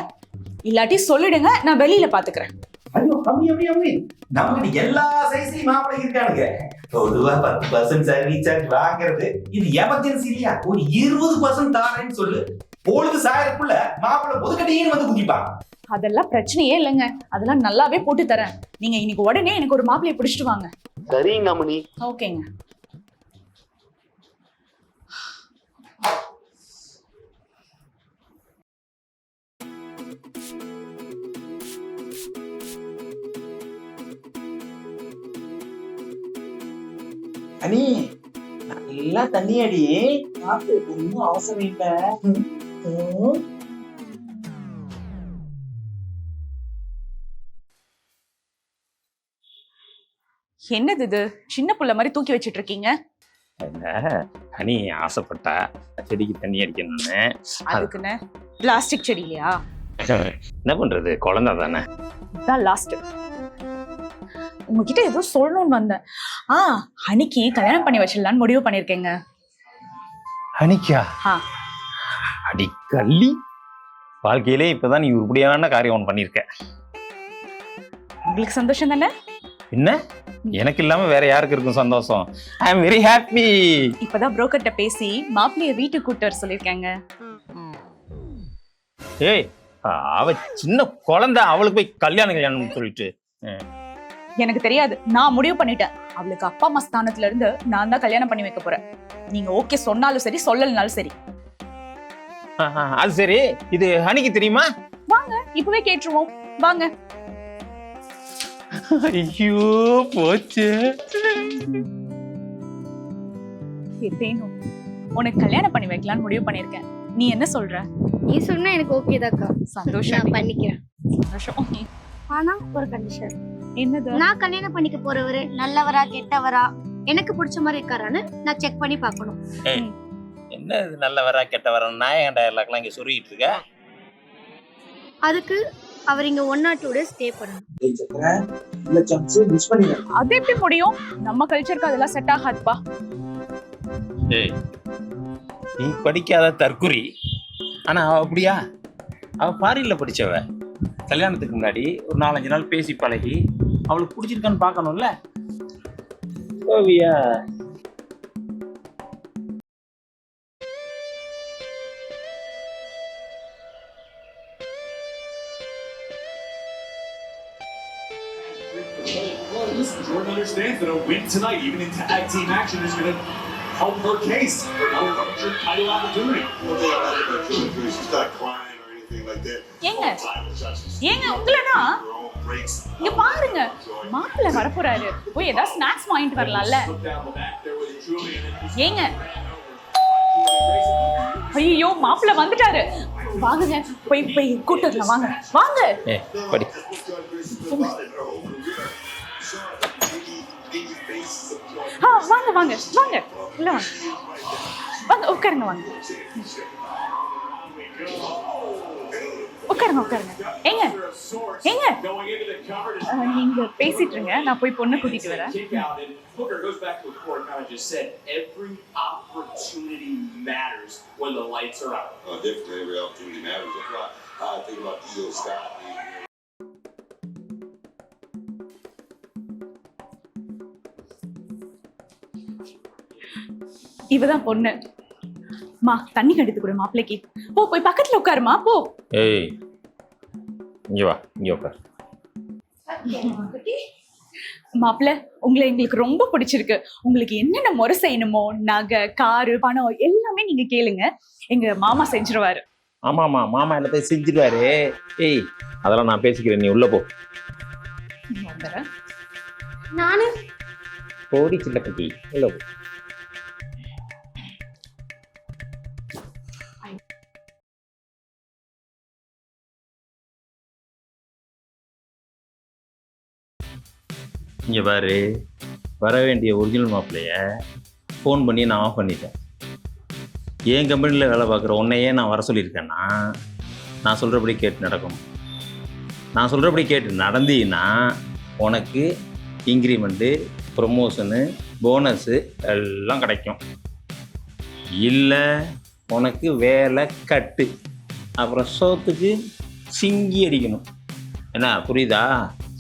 இல்லாட்டி சொல்லிடுங்க, நான் வெளியில பாத்துக்கிறேன். ஐயோ அம்மி நமக்கு எல்லா சைஸ்லயும் மாப்பிள்ளை இருக்கானுங்க. பொதுவா 10% ரீசார்ஜ் வாங்குறது இது எமர்ஜென்சி இல்லையா? ஒரு 20% தாரேன்னு சொல்லு, பொழுது சாயறதுக்குள்ள மாப்பிள்ளை பொதுக்கட்டின்னு வந்து குதிப்பான். அதெல்லாம் பிரச்சனையே இல்லைங்க, அதெல்லாம் நல்லாவே போட்டு தரேன். நீங்க இன்னைக்கு உடனே எனக்கு ஒரு மாப்பிள்ளைய பிடிச்சிட்டு வாங்க. சரிங்க அம்மனி. ஓகேங்க. அனி நல்லா தண்ணி அடி, காத்து ஒன்றும் அவசரம் இல்லை. என்னது இது, சின்ன புள்ள மாதிரி தூக்கி வச்சிட்டு இருக்கீங்க? ஹனி ஆசைப்பட்டா செடிக்கு தண்ணி அடிக்கணும்னு. அதுக்குன்னு பிளாஸ்டிக் செடியிலையா? என்ன பண்றது, குழந்தை தானே. இதான் லாஸ்ட். உங்ககிட்ட ஏதோ சொல்லணும்னு வந்தேன். ஹனிக்கு கல்யாணம் பண்ணி வச்சிடலான்னு முடிவு பண்ணிருக்கேங்க. ஹனிக்கா? அடி கள்ளி, வாழ்க்கையிலே இப்பதான் நீ உருப்படியான காரியம் ஒன்று பண்ணிருக்க. உங்களுக்கு சந்தோஷம் தானே? என்ன, எனக்கு இல்லாம வேற யாருக்கு இருக்கும் சந்தோஷம்? ஐ அம் வெரி ஹாப்பி. இப்பதான் புரோக்கர்ட்ட பேசி மாப்பிள்ளைய வீட்டுக்கு கூட்டு வர சொல்லிருக்காங்க. ஏய், அவ சின்ன குழந்தை, அவளுக்கு போய் கல்யாணம் சொல்லிட்டு. எனக்கு தெரியாது, நான் முடிவு பண்ணிட்டேன். அவளுக்கு அப்பா அம்மா ஸ்தானத்துல இருந்து நான் தான் கல்யாணம் பண்ணி வைக்க போறேன். நீங்க ஓகே சொன்னாலும் சரி, சொல்லலனாலும் சரி. அது சரி, இது ஹனிக்கு தெரியுமா? வாங்க இப்பவே கேட்டுருவோம், வாங்க. ஐயோ போச்சு. தேனும், உனக்கு கல்யாணம் பண்ணி வைக்கலாம்னு முடிவு பண்ணிருக்கேன். நீ என்ன சொல்ற? நீ சொன்னா எனக்கு ஓகே தாக்கா. சந்தோஷம், நான் பண்ணிக்கிறேன். சந்தோஷம். ஆனா ஒரு கண்டிஷன். என்னது? நான் கல்யாணம் பண்ணிக்க போறவரு நல்லவரா கெட்டவரா எனக்கு பிடிச்ச மாதிரி இருக்காரான்னு நான் செக் பண்ணி பார்க்கணும். என்ன இது நல்ல வரா கெட்ட வரா நாயகண்டா எல்லாம் இங்க சொல்லிட்டு இருக்க? அதுக்கு அவர் இங்க 1 or 2 days ஸ்டே பண்ணணும். அது எப்படி முடியும்? நம்ம கல்ச்சருக்கு அதெல்லாம் செட் ஆகாதுப்பா. ஏய், நீ படிக்காத தற்குறி. ஆனா அவ அப்படியா? அவ ஃபாரின்ல படிச்சவ. கல்யாணத்துக்கு முன்னாடி ஒரு 4-5 நாள் பேசி பழகி அவளுக்கு பிடிச்சிருக்கான்னு பார்க்கணும்ல. Oviya Jordan understands that a win tonight, even in tag team action, is going to help her case for another future title opportunity. She's not crying or anything like that. ஏங்க உங்களனா இங்க பாருங்க, மாப்பிள்ளை வர போறாரு. போய் ஏதாவது ஸ்நாக்ஸ் வாங்கிட்டு வரலாம்ல. ஏங்க ஐயோ, மாப்பிள்ளை வந்துட்டாரு. வாங்குங்க, போய் போய் கூட்டத்துல வாங்க வாங்க. படி. வாங்க வாங்க வாங்க, உள்ள வாங்க வாங்க, உட்காருங்க வாங்க, உட்காருங்க உட்காருங்க. ஏங்க ஏங்க நீங்க பேசிட்டு இருங்க, நான் போய் பொண்ணை கூட்டிட்டு வரேன். Booker goes back to what Corey kind of just said. Every opportunity matters when the lights are out. Definitely every opportunity matters. That's why I think about Theo Scott. இவதான் பொண்ணு. மா, தண்ணி கடித்து கொடு மாப்பிள்ளைக்கு. போ, போய் பக்கத்துல உட்காருமா, போ. ஏய், இங்க வா, இங்க உட்கார். மாப்பிள்ளை, உங்களை எங்களுக்கு ரொம்ப பிடிச்சிருக்கு. உங்களுக்கு என்னென்ன முறை செய்யணுமோ, நகை, காரு, பணம் எல்லாமே நீங்க கேளுங்க, எங்க மாமா செஞ்சிருவாரு. ஆமாமா, மாமா எல்லாத்தையும் செஞ்சிருவாரு. ஏய், அதெல்லாம் நான் பேசிக்கிறேன், நீ உள்ள போ. நானு போடி சின்ன குட்டி, உள்ள போ. இங்கே பாரு, வர வேண்டிய ஒரிஜினல் மாப்பிள்ளைய ஃபோன் பண்ணி நான் ஆஃப் பண்ணிட்டேன். என் கம்பெனியில் வேலை பார்க்குற உன்னையே நான் வர சொல்லியிருக்கேன்னா நான் சொல்கிறபடி கேட்டு நடக்கணும். நான் சொல்கிறபடி கேட்டு நடந்தீங்கன்னா உனக்கு இன்க்ரிமெண்ட்டு, ப்ரொமோஷனு, போனஸு எல்லாம் கிடைக்கும். இல்லை உனக்கு வேலை கட்டு, அப்புறம் சோத்துக்கு சிங்கி அடிக்கணும். என்ன புரியுதா?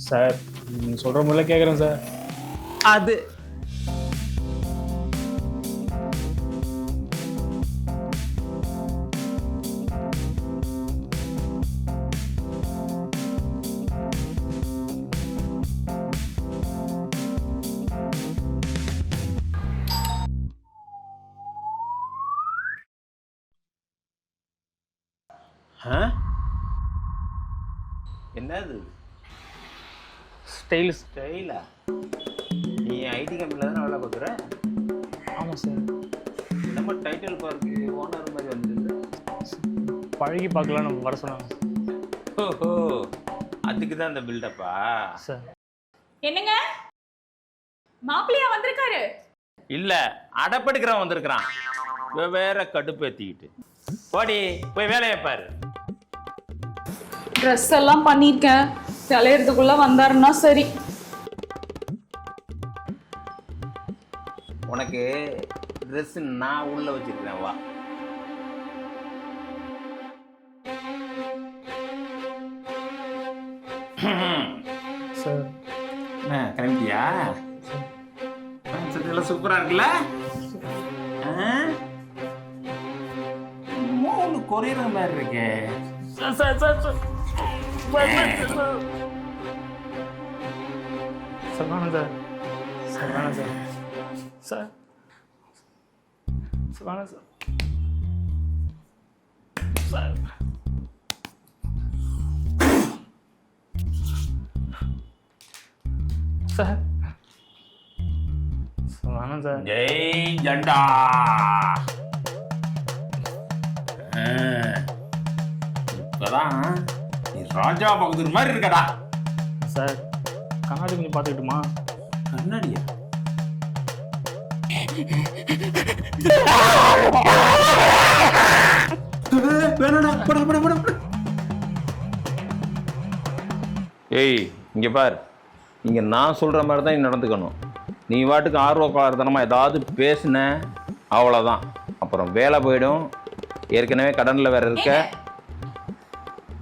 சார், நீங்கள் சொல்கிற முறையில் கேட்குறேன் சார். அது என்னது ஸ்டைலா? நீ ஐடி கம்பெனியில் தானே வேலை பார்க்குற? ஆமாம் சார். நம்ம டைட்டில் பார்க்கு ஓனர் மாதிரி வந்துருக்கு. பழகி பார்க்கலான்னு வர சொன்னாங்க. ஓஹோ, அதுக்கு தான் அந்த பில்டப்பா சார். என்னங்க, மாப்பிள்ளையா வந்திருக்காரு? இல்லை, அடப்படுக்கிறவன் வந்திருக்கிறான். வேற கடுப்பேற்றிக்கிட்டு போடி, போய் வேலையை பாரு. ட்ரெஸ் எல்லாம் பண்ணியிருக்கேன், தலையறதுக்குள்ள வந்தாருன்னா சரி. உனக்கு ட்ரெஸ் நான் உள்ள வச்சிருக்கேன், வா. சார் என்ன கிளம்பிட்டியா? எல்லாம் சூப்பரா இருக்குல்ல? ஒன்று குறையிற மாதிரி இருக்கே. சார் சார் சார் வேணாம் சார், சார் வேணாம் சார், சார் வேணாம் சார், சார் சார் வேணாம் சார். ஜெய் ஜண்டா. இப்பதான் நீ ராஜா பகதூர் மாதிரி இருக்கடா. சார், கண்ணாடி கொஞ்சம் பார்த்துக்கிட்டுமா? கண்ணாடியா? வேணாடா, போடா போடா போடா. ஏய் இங்கே பார், இங்கே நான் சொல்கிற மாதிரி தான் நீ நடந்துக்கணும். நீ வாட்டுக்கு ஆர்வக்காரத்தனமாக ஏதாவது பேசுன அவ்வளோதான், அப்புறம் வேலை போயிடும். ஏற்கனவே கடனில் வேற இருக்க.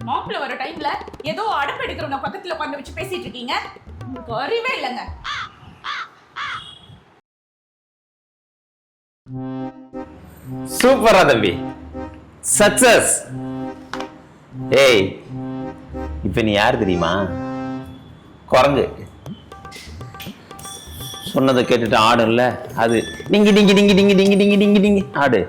மாப்பிள்ள வர டைம்ல ஏதோ அடுப்பு எடுக்கிறவங்க பக்கத்துல உட்காந்து வச்சு பேசிட்டு இருக்கீங்க. உங்களுக்கு அறிவே இல்லைங்க. சூப்பரா தம்பி, சக்சஸ். ஏய் இப்ப நீ யார் தெரியுமா? குரங்கு. சொன்னதை கேட்டுட்டு ஆடும்ல, அது டிங்கி டிங்கி டிங்கி டிங்கி டிங்கி டிங்கி டிங்கி டிங்கி ஆடு.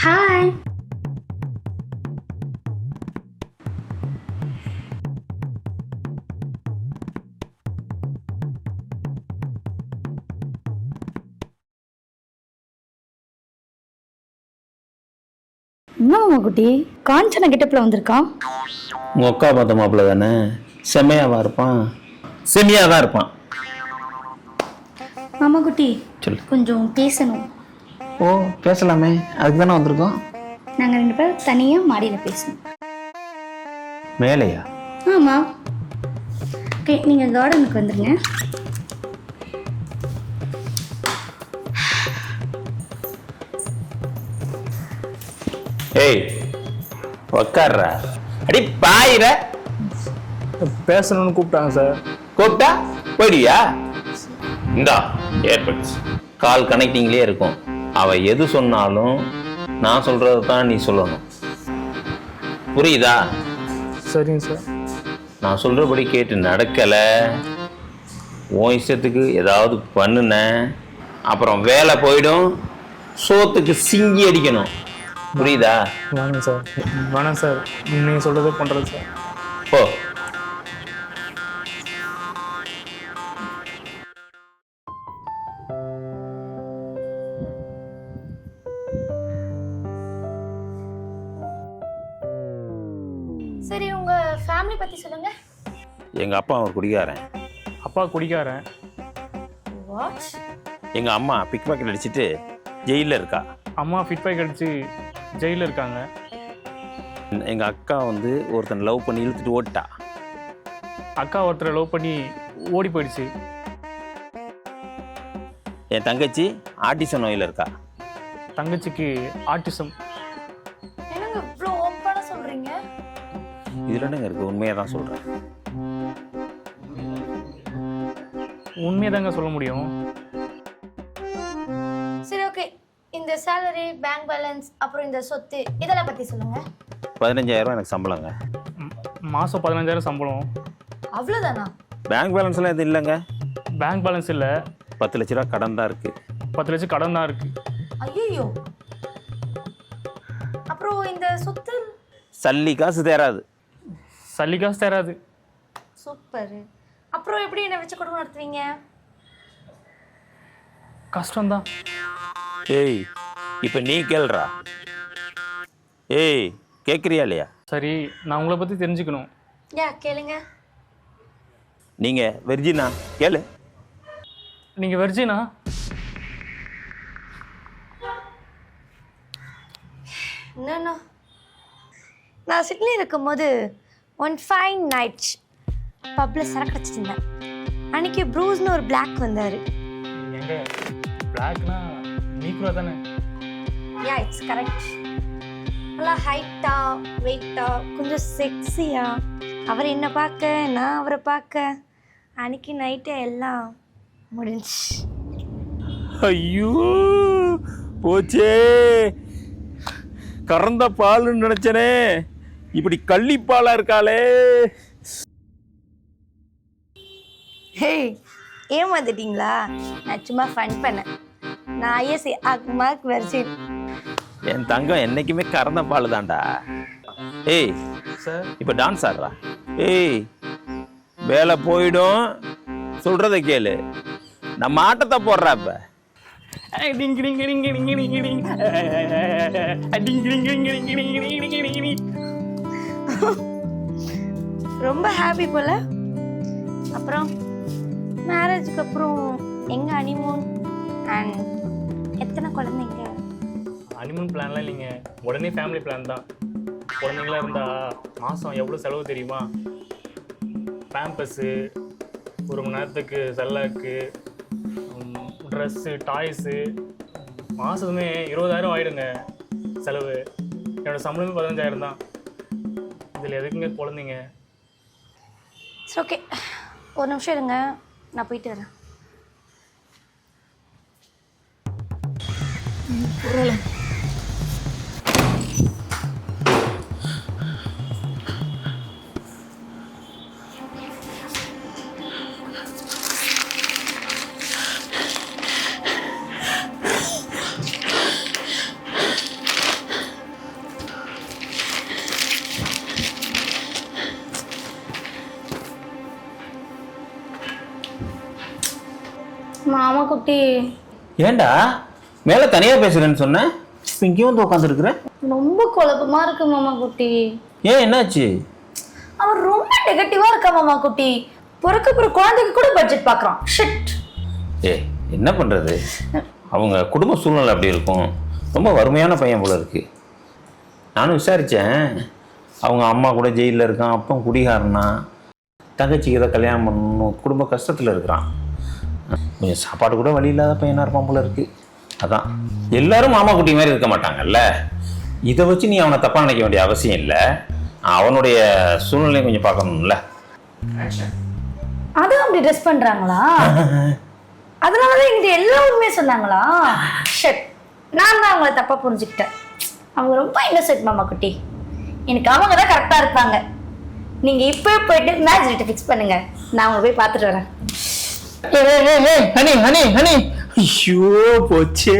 ஹாய். என்ன குட்டி காஞ்சனா கிட்டப்புல வந்திருக்கான்? உங்க அக்கா பார்த்த மாப்பிள்ள தானே, செம்மையாவா இருப்பான்? செம்மையாக தான் இருப்பான். மாமா குட்டி சொல்லு. கொஞ்சம் பேசணும். ஓ பேசலாமே, அதுக்கு தானே வந்திருக்கோம். நாங்க 2 பேரும் தனியா மாடியில பேசணும். மேலையா? ஆமா. ஓகே, நீங்க கார்டனுக்கு வந்துருங்க. ஏய் உக்கார்ற, அடி பாயிர. பேசணும்னு கூப்பிட்டாங்க சார். கூப்பிட்டா போயிடுவியா? இந்தா ஏர்பட்ஸ், கால் கனெக்டிங்லேயே இருக்கும். அவ எது சொன்னாலும் நான் சொல்றது தான் நீ சொல்லணும், புரியுதா? சரிங்க சார். நான் சொல்றபடி கேட்டு நடக்கல, உன் இஷ்டத்துக்கு ஏதாவது பண்ணுன, அப்புறம் வேலை போயிடும், சோத்துக்கு சிங்கி அடிக்கணும், புரியுதா? வாங்க சார். வேணாம் சார், நீங்கள் சொல்கிறதே பண்ணுறது சார். போ. சரி, உங்க ஃபேமிலி பத்தி சொல்லுங்க. எங்க அப்பா ஒரு குடிகாரன். அப்பா குடிக்காரன். வாட்? எங்க அம்மா பிக் பாக்கெட் அடிச்சுட்டு ஜெயிலில் இருக்கா. அம்மா ஃபிட் பைக் அடிச்சு ஜெயிலில் இருக்காங்க. எங்க அக்கா வந்து ஒருத்தன் லவ் பண்ணி இழுத்துட்டு ஓட்டா. அக்கா ஒருத்தரை லவ் பண்ணி ஓடி போயிடுச்சு. என் தங்கச்சி ஆட்டிசம் நோயில் இருக்கா. தங்கச்சிக்கு ஆட்டிசம். என்னங்க இவ்வளோ ஓப்பனா சொல்றீங்க? இதுல என்னங்க இருக்கு, உண்மையாக தான் சொல்றேன். உண்மையை தாங்க சொல்ல முடியும். சரி, ஓகே. இந்த சேலரி, பேங்க் பேலன்ஸ், அப்புறம் இந்த சொத்து இதெல்லாம் பத்தி சொல்லுங்க. 15,000 எனக்கு சம்பளங்க. மாதம் 15,000 சம்பளம். அவ்வளோதானா? பேங்க் பேலன்ஸ்லாம் எதுவும் இல்லைங்க. பேங்க் பேலன்ஸ் இல்லை. 10 லட்ச ரூபா கடன் தான் இருக்கு. 10 லட்சம் கடன் தான் இருக்கு. ஐயோ. அப்புறம் இந்த சொத்து? சல்லி காசு தேராது. சல்லி காசு தராது. சூப்பர். அப்புறம் எப்படி என்ன வச்சு குடும்பம் நடத்துவீங்க? கஷ்டம்தான். ஏய் இப்போ நீ கேள்றா. ஏய் கேட்குறியா இல்லையா? சரி, நான் உங்களை பற்றி தெரிஞ்சுக்கணும். கேளுங்க. நீங்க வெர்ஜினா? கேளு. நீங்கள் வெர்ஜினா? என்னண்ணா, நான் சிட்னியில் இருக்கும்போது ஒன் ஃபைன் நைட் பப்பில் சரக்கு வச்சுட்டு இருந்தேன். அன்றைக்கி ப்ரூஸ்னு ஒரு பிளாக் வந்தார். எங்க பிளாக்னா நீக்குறா தானே? It's correct. நல்லா ஹைட்டாக, வெயிட்டாக, கொஞ்சம் செக்ஸியாக. அவர் என்னை பார்க்க, நான் அவரை பார்க்க, அன்றைக்கி நைட்டு எல்லாம் முடிஞ்சு. ஐயோ போச்சே, கறந்த பால்னு நினைச்சனே, இப்படி கள்ளிப்பாலா இருக்காளே. ஹே, ஏமாந்துட்டீங்களா? நான் சும்மா ஃபன் பண்ணேன். நான் ஐஎஸ்சி மார்க் வெர்ஜின். என் தங்கம் என்னைக்குமே கறந்த பால் தான்டா. ஏய் சார், இப்போ டான்ஸ் ஆடுறா. ஏய் வேலை போயிடும், சொல்றதை கேளு. நம்ம ஆட்டத்தை போடுறா. இப்ப ரொம்ப ஹாப்பி போல. அப்புறம் மேரேஜுக்கு அப்புறம் எங்க ஹனிமூன் அண்ட் எத்தனை குழந்தைங்க? ஹனிமூன் பிளான்லாம் இல்லைங்க, உடனே ஃபேமிலி பிளான் தான். குழந்தைங்களா இருந்தால் மாதம் எவ்வளோ செலவு தெரியுமா? பேம்பஸ்ஸு, ஒரு மணி நேரத்துக்கு செல்லாக்கு, ட்ரெஸ்ஸு, டாய்ஸு, மாதமே 20,000 ஆகிடுங்க செலவு. என்னோடய சம்பளமே 15,000 தான். இதில் எதுக்குங்க குழந்தைங்க? சரி ஓகே, ஒரு நிமிஷம் இருங்க, நான் போயிட்டு வரேன். மாமா குட்டி, ஏண்டா மேலே தனியாக பேசுகிறேன்னு சொன்னேன், இப்போ இங்கேயும் வந்து உட்காந்துருக்குறேன். ரொம்ப குழப்பமா இருக்கு மாமா குட்டி. ஏன் என்னாச்சு? அவன் ரொம்ப நெகட்டிவா இருக்கா மாமா குட்டி. பிறக்க போற குழந்தைக்கு கூட பட்ஜெட் பார்க்குறான். ஷிட். என்ன பண்ணுறது, அவங்க குடும்ப சூழ்நிலை அப்படி இருக்கும். ரொம்ப வறுமையான பையன் போல இருக்கு. நானும் விசாரித்தேன், அவங்க அம்மா கூட ஜெயிலில் இருக்கான், அப்பா குடிகாரனா, தங்கச்சிக்கு தான் கல்யாணம் பண்ணணும், குடும்ப கஷ்டத்தில் இருக்கிறான். கொஞ்சம் சாப்பாடு கூட வழி இல்லாத பையனாக இருப்பான் போல இருக்கு. அதான் எல்லாரும் மாமா குட்டி மாதிரி இருக்க மாட்டாங்கல்ல. இதை வச்சு நீ அவனை தப்பாக நினைக்க வேண்டிய அவசியம் இல்லை. அவனுடைய சூழ்நிலையும் கொஞ்சம் பார்க்கணும்ல. அதுவும் அப்படி ட்ரெஸ் பண்றாங்களா? அதனாலதான் எங்கிட்ட எல்லா உண்மையே சொன்னாங்களா? ஷட், நான் தான் அவங்கள தப்பா புரிஞ்சுக்கிட்டேன். அவங்க ரொம்ப இன்னசென்ட் மாமா குட்டி. எனக்கு அவங்க தான் கரெக்டா இருப்பாங்க. நீங்க இப்பவே போயிட்டு மேட்ச் டேட் ஃபிக்ஸ் பண்ணுங்க, நான் அவங்க போய் பார்த்துட்டு வரேன். ஹனி ஹனி ஹனி, ஐயோ போச்சே,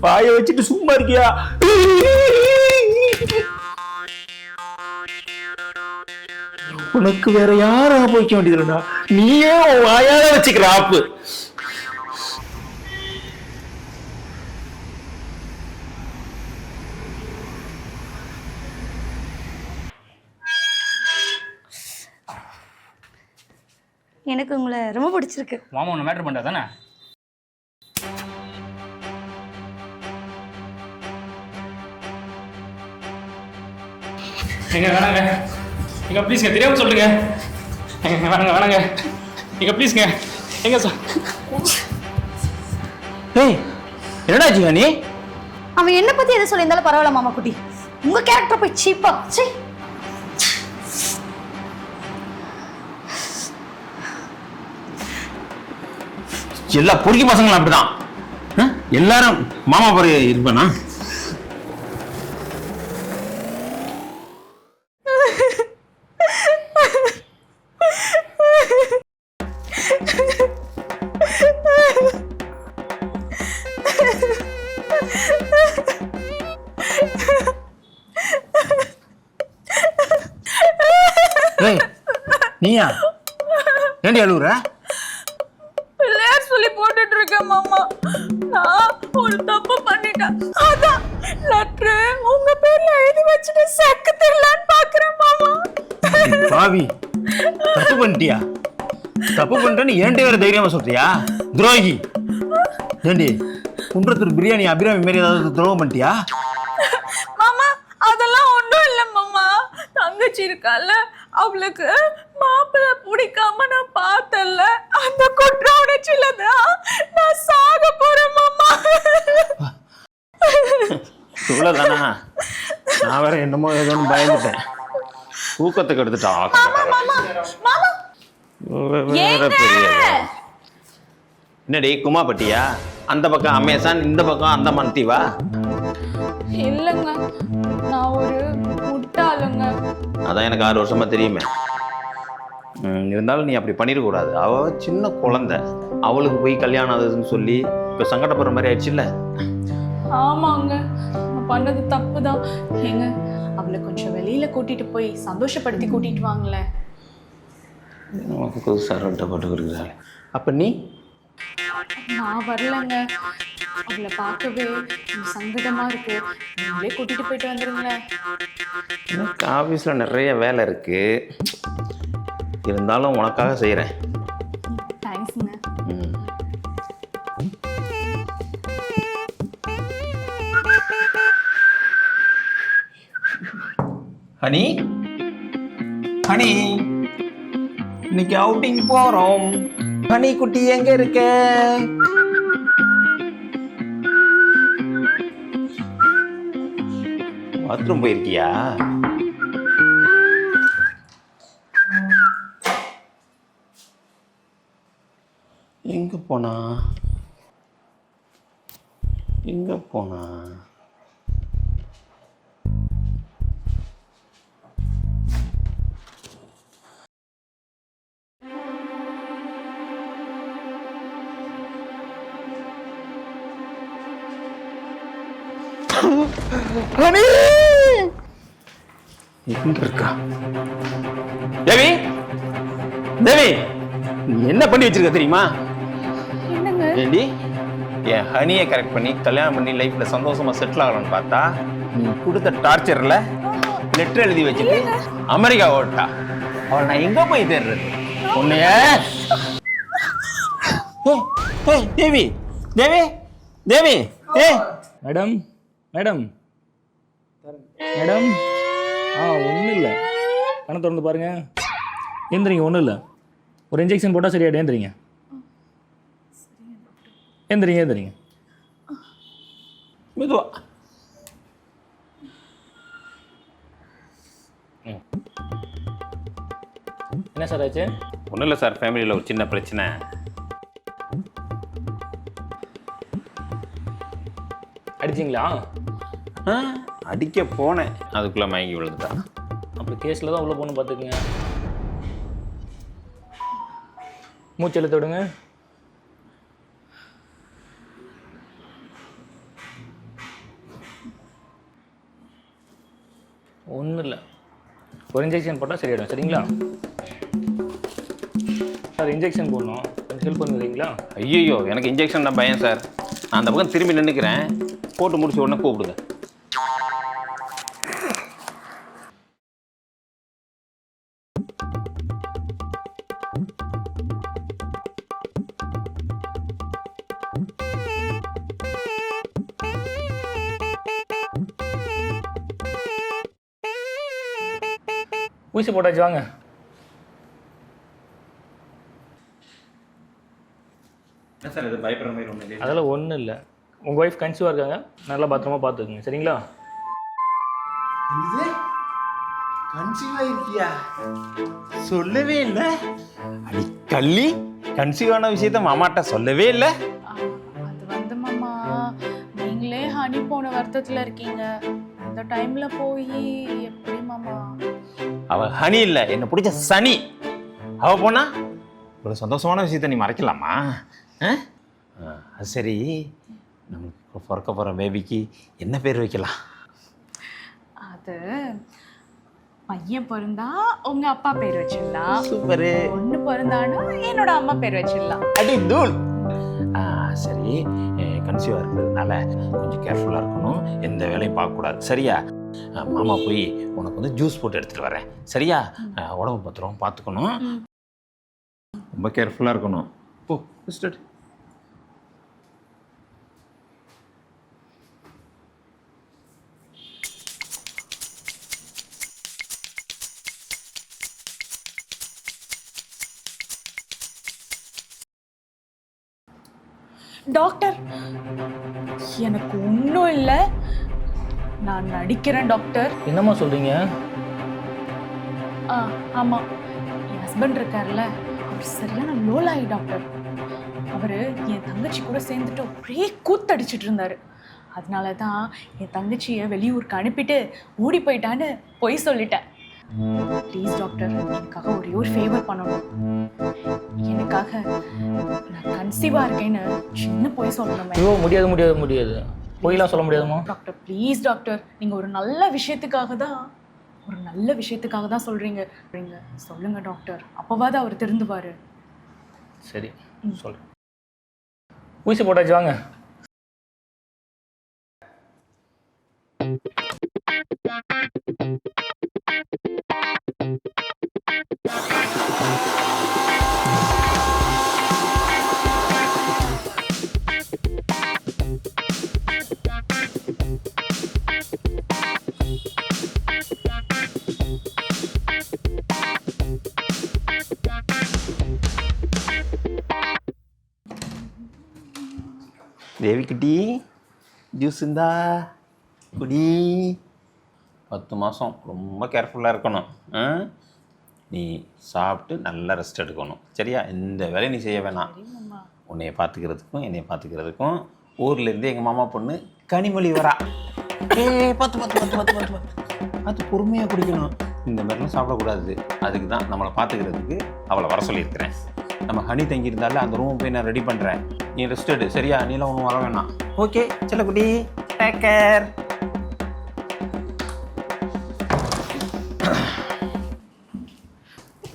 வாயை வச்சுட்டு சும்மா இருக்கியா? உனக்கு வேற யாரும் ஆப்பு வைக்க வேண்டியதுடா, நீயே வாயால வச்சுக்கிற ஆப்பு. எனக்கு உங்களை ரொம்ப பிடிச்சிருக்கு. மாமா ஒன்று மேட்ரு பண்ணுறா தானே? எங்க வேணாங்க, எங்க ப்ளீஸ்ங்க, தெரியாமல் சொல்லுங்க. எங்க வேணாங்க வேணாங்க, எங்க ப்ளீஸ்ங்க, எங்க சார். என்னடாச்சுங்க நீ? அவன் என்ன பத்தி எதை சொல்லியிருந்தாலும் பரவாயில்ல மாமா குட்டி, உங்க கேரக்டர் போய் சீப்பா. சரி எல்லா பொறுக்கி பசங்களும் அப்படிதான். எல்லாரும் மாமா பாரு இருப்பானா? நீயா ஏண்டி அழுகுற? பிள்ளையார் சொல்லி போட்டுட்டு இருக்கேன் மாமா. நான் ஒரு தப்பு பண்ணிட்டேன். அதான் லெட்டர் உங்க பேர்ல எழுதி வச்சுட்டு செக்கு தெரியலான்னு பாக்குறேன் மாமா. பாவி, தப்பு பண்ணிட்டியா? தப்பு பண்ணிட்டேன்னு ஏன்டே வேற தைரியமா சொல்றியா? துரோகி. ஏண்டி குன்றத்தூர் பிரியாணி அபிராமி மாரி ஏதாவது துரோகம் பண்ணிட்டியா? மாமா அதெல்லாம் ஒண்ணும் இல்ல மாமா. தங்கச்சி இருக்கால, அவளுக்கு மாப்பிள்ளை பிடிக்காம நான் பார்த்தல, அந்த குற்ற உணர்ச்சியில தான் நான் சாக போறேன் மாமா. இவ்வளவுதானா? நான் வேற என்னமோ ஏதோன்னு பயந்துட்டேன், தூக்கத்துக்கு எடுத்துட்டா. என்னடி குமாப்பட்டியா? அந்த பக்கம் அமேசான், இந்த பக்கம் அந்த மந்திவா? இல்லங்க, நான் ஒரு முட்டாளுங்க. அதான் எனக்கு 6 வருஷமா தெரியுமே. இருந்தாலும் நீ அப்படி பண்ணிடக்கூடாது. அவ சின்ன குழந்தை, அவளுக்கு போய் கல்யாணம் ஆகுதுன்னு சொல்லி இப்போ சங்கடப்படுற மாதிரி ஆயிடுச்சுல்ல. ஆமாங்க, நான் பண்ணது தப்பு தான். ஏங்க அவளை கொஞ்சம் வெளியில கூட்டிட்டு போய் சந்தோஷப்படுத்தி கூட்டிட்டு வாங்களேன். நமக்கு புதுசாக போட்டு கொடுக்குறாள். அப்போ நீ? நான் வரலங்க, அவளை பார்க்கவே சங்கடமா இருக்கு. நீங்களே கூட்டிட்டு போயிட்டு வந்துருங்களேன். எனக்கு ஆஃபீஸில் நிறைய வேலை இருக்கு. இருந்தாலும் உனக்காக செய்கிறேன். தேங்க்ஸுங்க. ஹனி ஹனி, இன்னைக்கு அவுட்டிங் போறோம். ஹனி குட்டி எங்க இருக்க? பாத்ரூம் போயிருக்கியா? எங்க போனா? ஹனி எங்க இருக்கா? தேவி, தேவி, நீ என்ன பண்ணி வச்சிருக்க தெரியுமா? என்னங்க? ஏண்டி, என் ஹனியை கரெக்ட் பண்ணி கல்யாணம் பண்ணி லைஃப்ல சந்தோஷமா செட்டில் ஆகணும்னு பார்த்தா நீ கொடுத்த டார்ச்சர்ல லெட்டர் எழுதி வச்சுட்டு அமெரிக்கா ஓட்டா. அவள் நான் எங்க போய் தேடுறது உன்னைய? தேவி, தேவி, தேவி, மேடம் மேடம் மேடம், ஒன்றும் இல்லை, கண்ணை திறந்து பாருங்க. எந்திரிங்க, ஒன்றும் இல்லை. ஒரு இன்ஜெக்ஷன் போட்டால் சரியாயிடும். எந்திரிங்க, எந்திரிங்க, எந்திரிங்க. மெதுவா. என்ன சார் ஆச்சு? ஒன்றும் இல்லை சார், ஃபேமிலியில் ஒரு சின்ன பிரச்சனை. அடிச்சிங்களா? அடிக்க போனேன், அதுக்குள்ளே மயங்கி விழுந்துட்டான். அப்படி கேஸில் தான் உள்ள போகணும், பார்த்துக்குங்க. மூச்சு இழுத்து விடுங்க. ஒன்றும் இல்லை, ஒரு இன்ஜெக்ஷன் போட்டால் சரியாயிடும். சரிங்களா சார்? இன்ஜெக்ஷன் போடணும், கொஞ்சம் ஹெல்ப் பண்ணுறீங்களா? ஐயோ, எனக்கு இன்ஜெக்ஷன் தான் பயம் சார். நான் அந்த பக்கம் திரும்பி நின்றுக்கிறேன், போட்டு முடிச்ச உடனே கூப்பிடுங்க. ஊசி போட்டாச்சு, வாங்க. என்ன சார் இது பயப்படுற மாதிரி ஒன்றும் இல்லை? அதெல்லாம் ஒன்றும் இல்லை. உங்கள் ஒய்ஃப் கன்சீவாக இருக்காங்க, நல்லா பத்திரமா பார்த்துக்குங்க. சரிங்களா? கன்சீவா இருக்கியா? சொல்லவே இல்லை. அடி கள்ளி, கன்சீவான விஷயத்த மாமாட்ட சொல்லவே இல்லை. அது வந்து மாமா, நீங்களே ஹனி போன வருத்தத்தில் இருக்கீங்க. அந்த டைம்ல போய் எப்படி மாமா? அவ ஹனி இல்லை, என்ன பிடிச்ச சனி. அவ போனா ஒரு சந்தோஷமான விஷயத்த நீ மறைக்கலாமா? அது சரி, நமக்கு பிறக்க போகிற பேபிக்கு என்ன பேர் வைக்கலாம்? அது பையன் பிறந்தா உங்க அப்பா பேர் வச்சிடலாம். சூப்பரு. பொண்ணு பிறந்தானா என்னோட அம்மா பேர் வச்சிடலாம். அடி தூள். சரி, கன்சீவாக இருக்கிறதுனால கொஞ்சம் கேர்ஃபுல்லாக இருக்கணும், எந்த வேலையும் பார்க்கக்கூடாது. சரியா? மாமா போய் உனக்கு வந்து ஜூஸ் போட்டு எடுத்துகிட்டு வரேன். சரியா? உடம்பு பத்திரம் பார்த்துக்கணும், ரொம்ப கேர்ஃபுல்லாக இருக்கணும். போ சிஸ்டர். டாக்டர், எனக்கு ஒன்றும் இல்லை, நான் நடிக்கிறேன் டாக்டர். என்னம்மா சொல்கிறீங்க? ஆமாம், என் ஹஸ்பண்ட் இருக்கார்ல, அவர் சரியான லோலாயி டாக்டர். அவர் என் தங்கச்சி கூட சேர்ந்துட்டு ஒரே கூத்தடிச்சிட்டு இருந்தார். அதனால தான் என் தங்கச்சியை வெளியூருக்கு அனுப்பிட்டு ஓடி போயிட்டான்னு பொய் சொல்லிட்டேன். ப்ளீஸ் டாக்டர், எனக்காக ஒரே ஒரு ஃபேவர் பண்ணணும். எனக்காக நான் கன்சீவாக இருக்கேன்னு சின்ன பொய் சொல்லணுமே. ஐயோ, முடியாது முடியாது முடியாது, பொய்லாம் சொல்ல முடியாதுமா. டாக்டர் ப்ளீஸ் டாக்டர், நீங்கள் ஒரு நல்ல விஷயத்துக்காக தான் சொல்கிறீங்க. சொல்லுங்கள் டாக்டர், அப்போவாது அவர் திருந்துவார். சரி சொல்கிறேன். ஊசி போட்டாச்சு, வாங்க. தேவிக்குட்டி ஜூஸ் இருந்தா குடி. 10 மாதம் ரொம்ப கேர்ஃபுல்லாக இருக்கணும். நீ சாப்பிட்டு நல்லா ரெஸ்ட் எடுக்கணும். சரியா? எந்த வேலையும் நீ செய்ய வேணாம். உன்னைய பார்த்துக்கிறதுக்கும் என்னைய பார்த்துக்கிறதுக்கும் ஊர்லேருந்து எங்கள் மாமா பொண்ணு கனிமொழி வரா. பார்த்து பொறுமையாக குடிக்கணும். இந்த மாதிரிலாம் சாப்பிடக்கூடாது. அதுக்கு தான் நம்மளை பார்த்துக்கிறதுக்கு அவளை வர சொல்லியிருக்கிறேன். நம்ம ஹனி தங்கியிருந்தால அந்த ரூம் போய் நான் ரெடி பண்ணுறேன். நீ ரெஸ்ட் எடு. சரியா? நீலாம் ஒன்றும் வர வேணாம். ஓகே செல்லக்குட்டி, டேக் கேர்.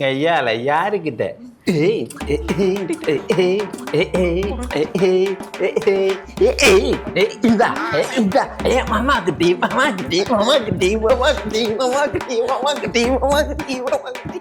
ஐயால யாருக்கிட்ட மாமா கிட்டி மாமா கிட்டி மாமா கிட்டி மாமா கிட்டி மாமா கிட்டி மாமா கிட்டி மாமா கிட்டி மாமா கிட்டி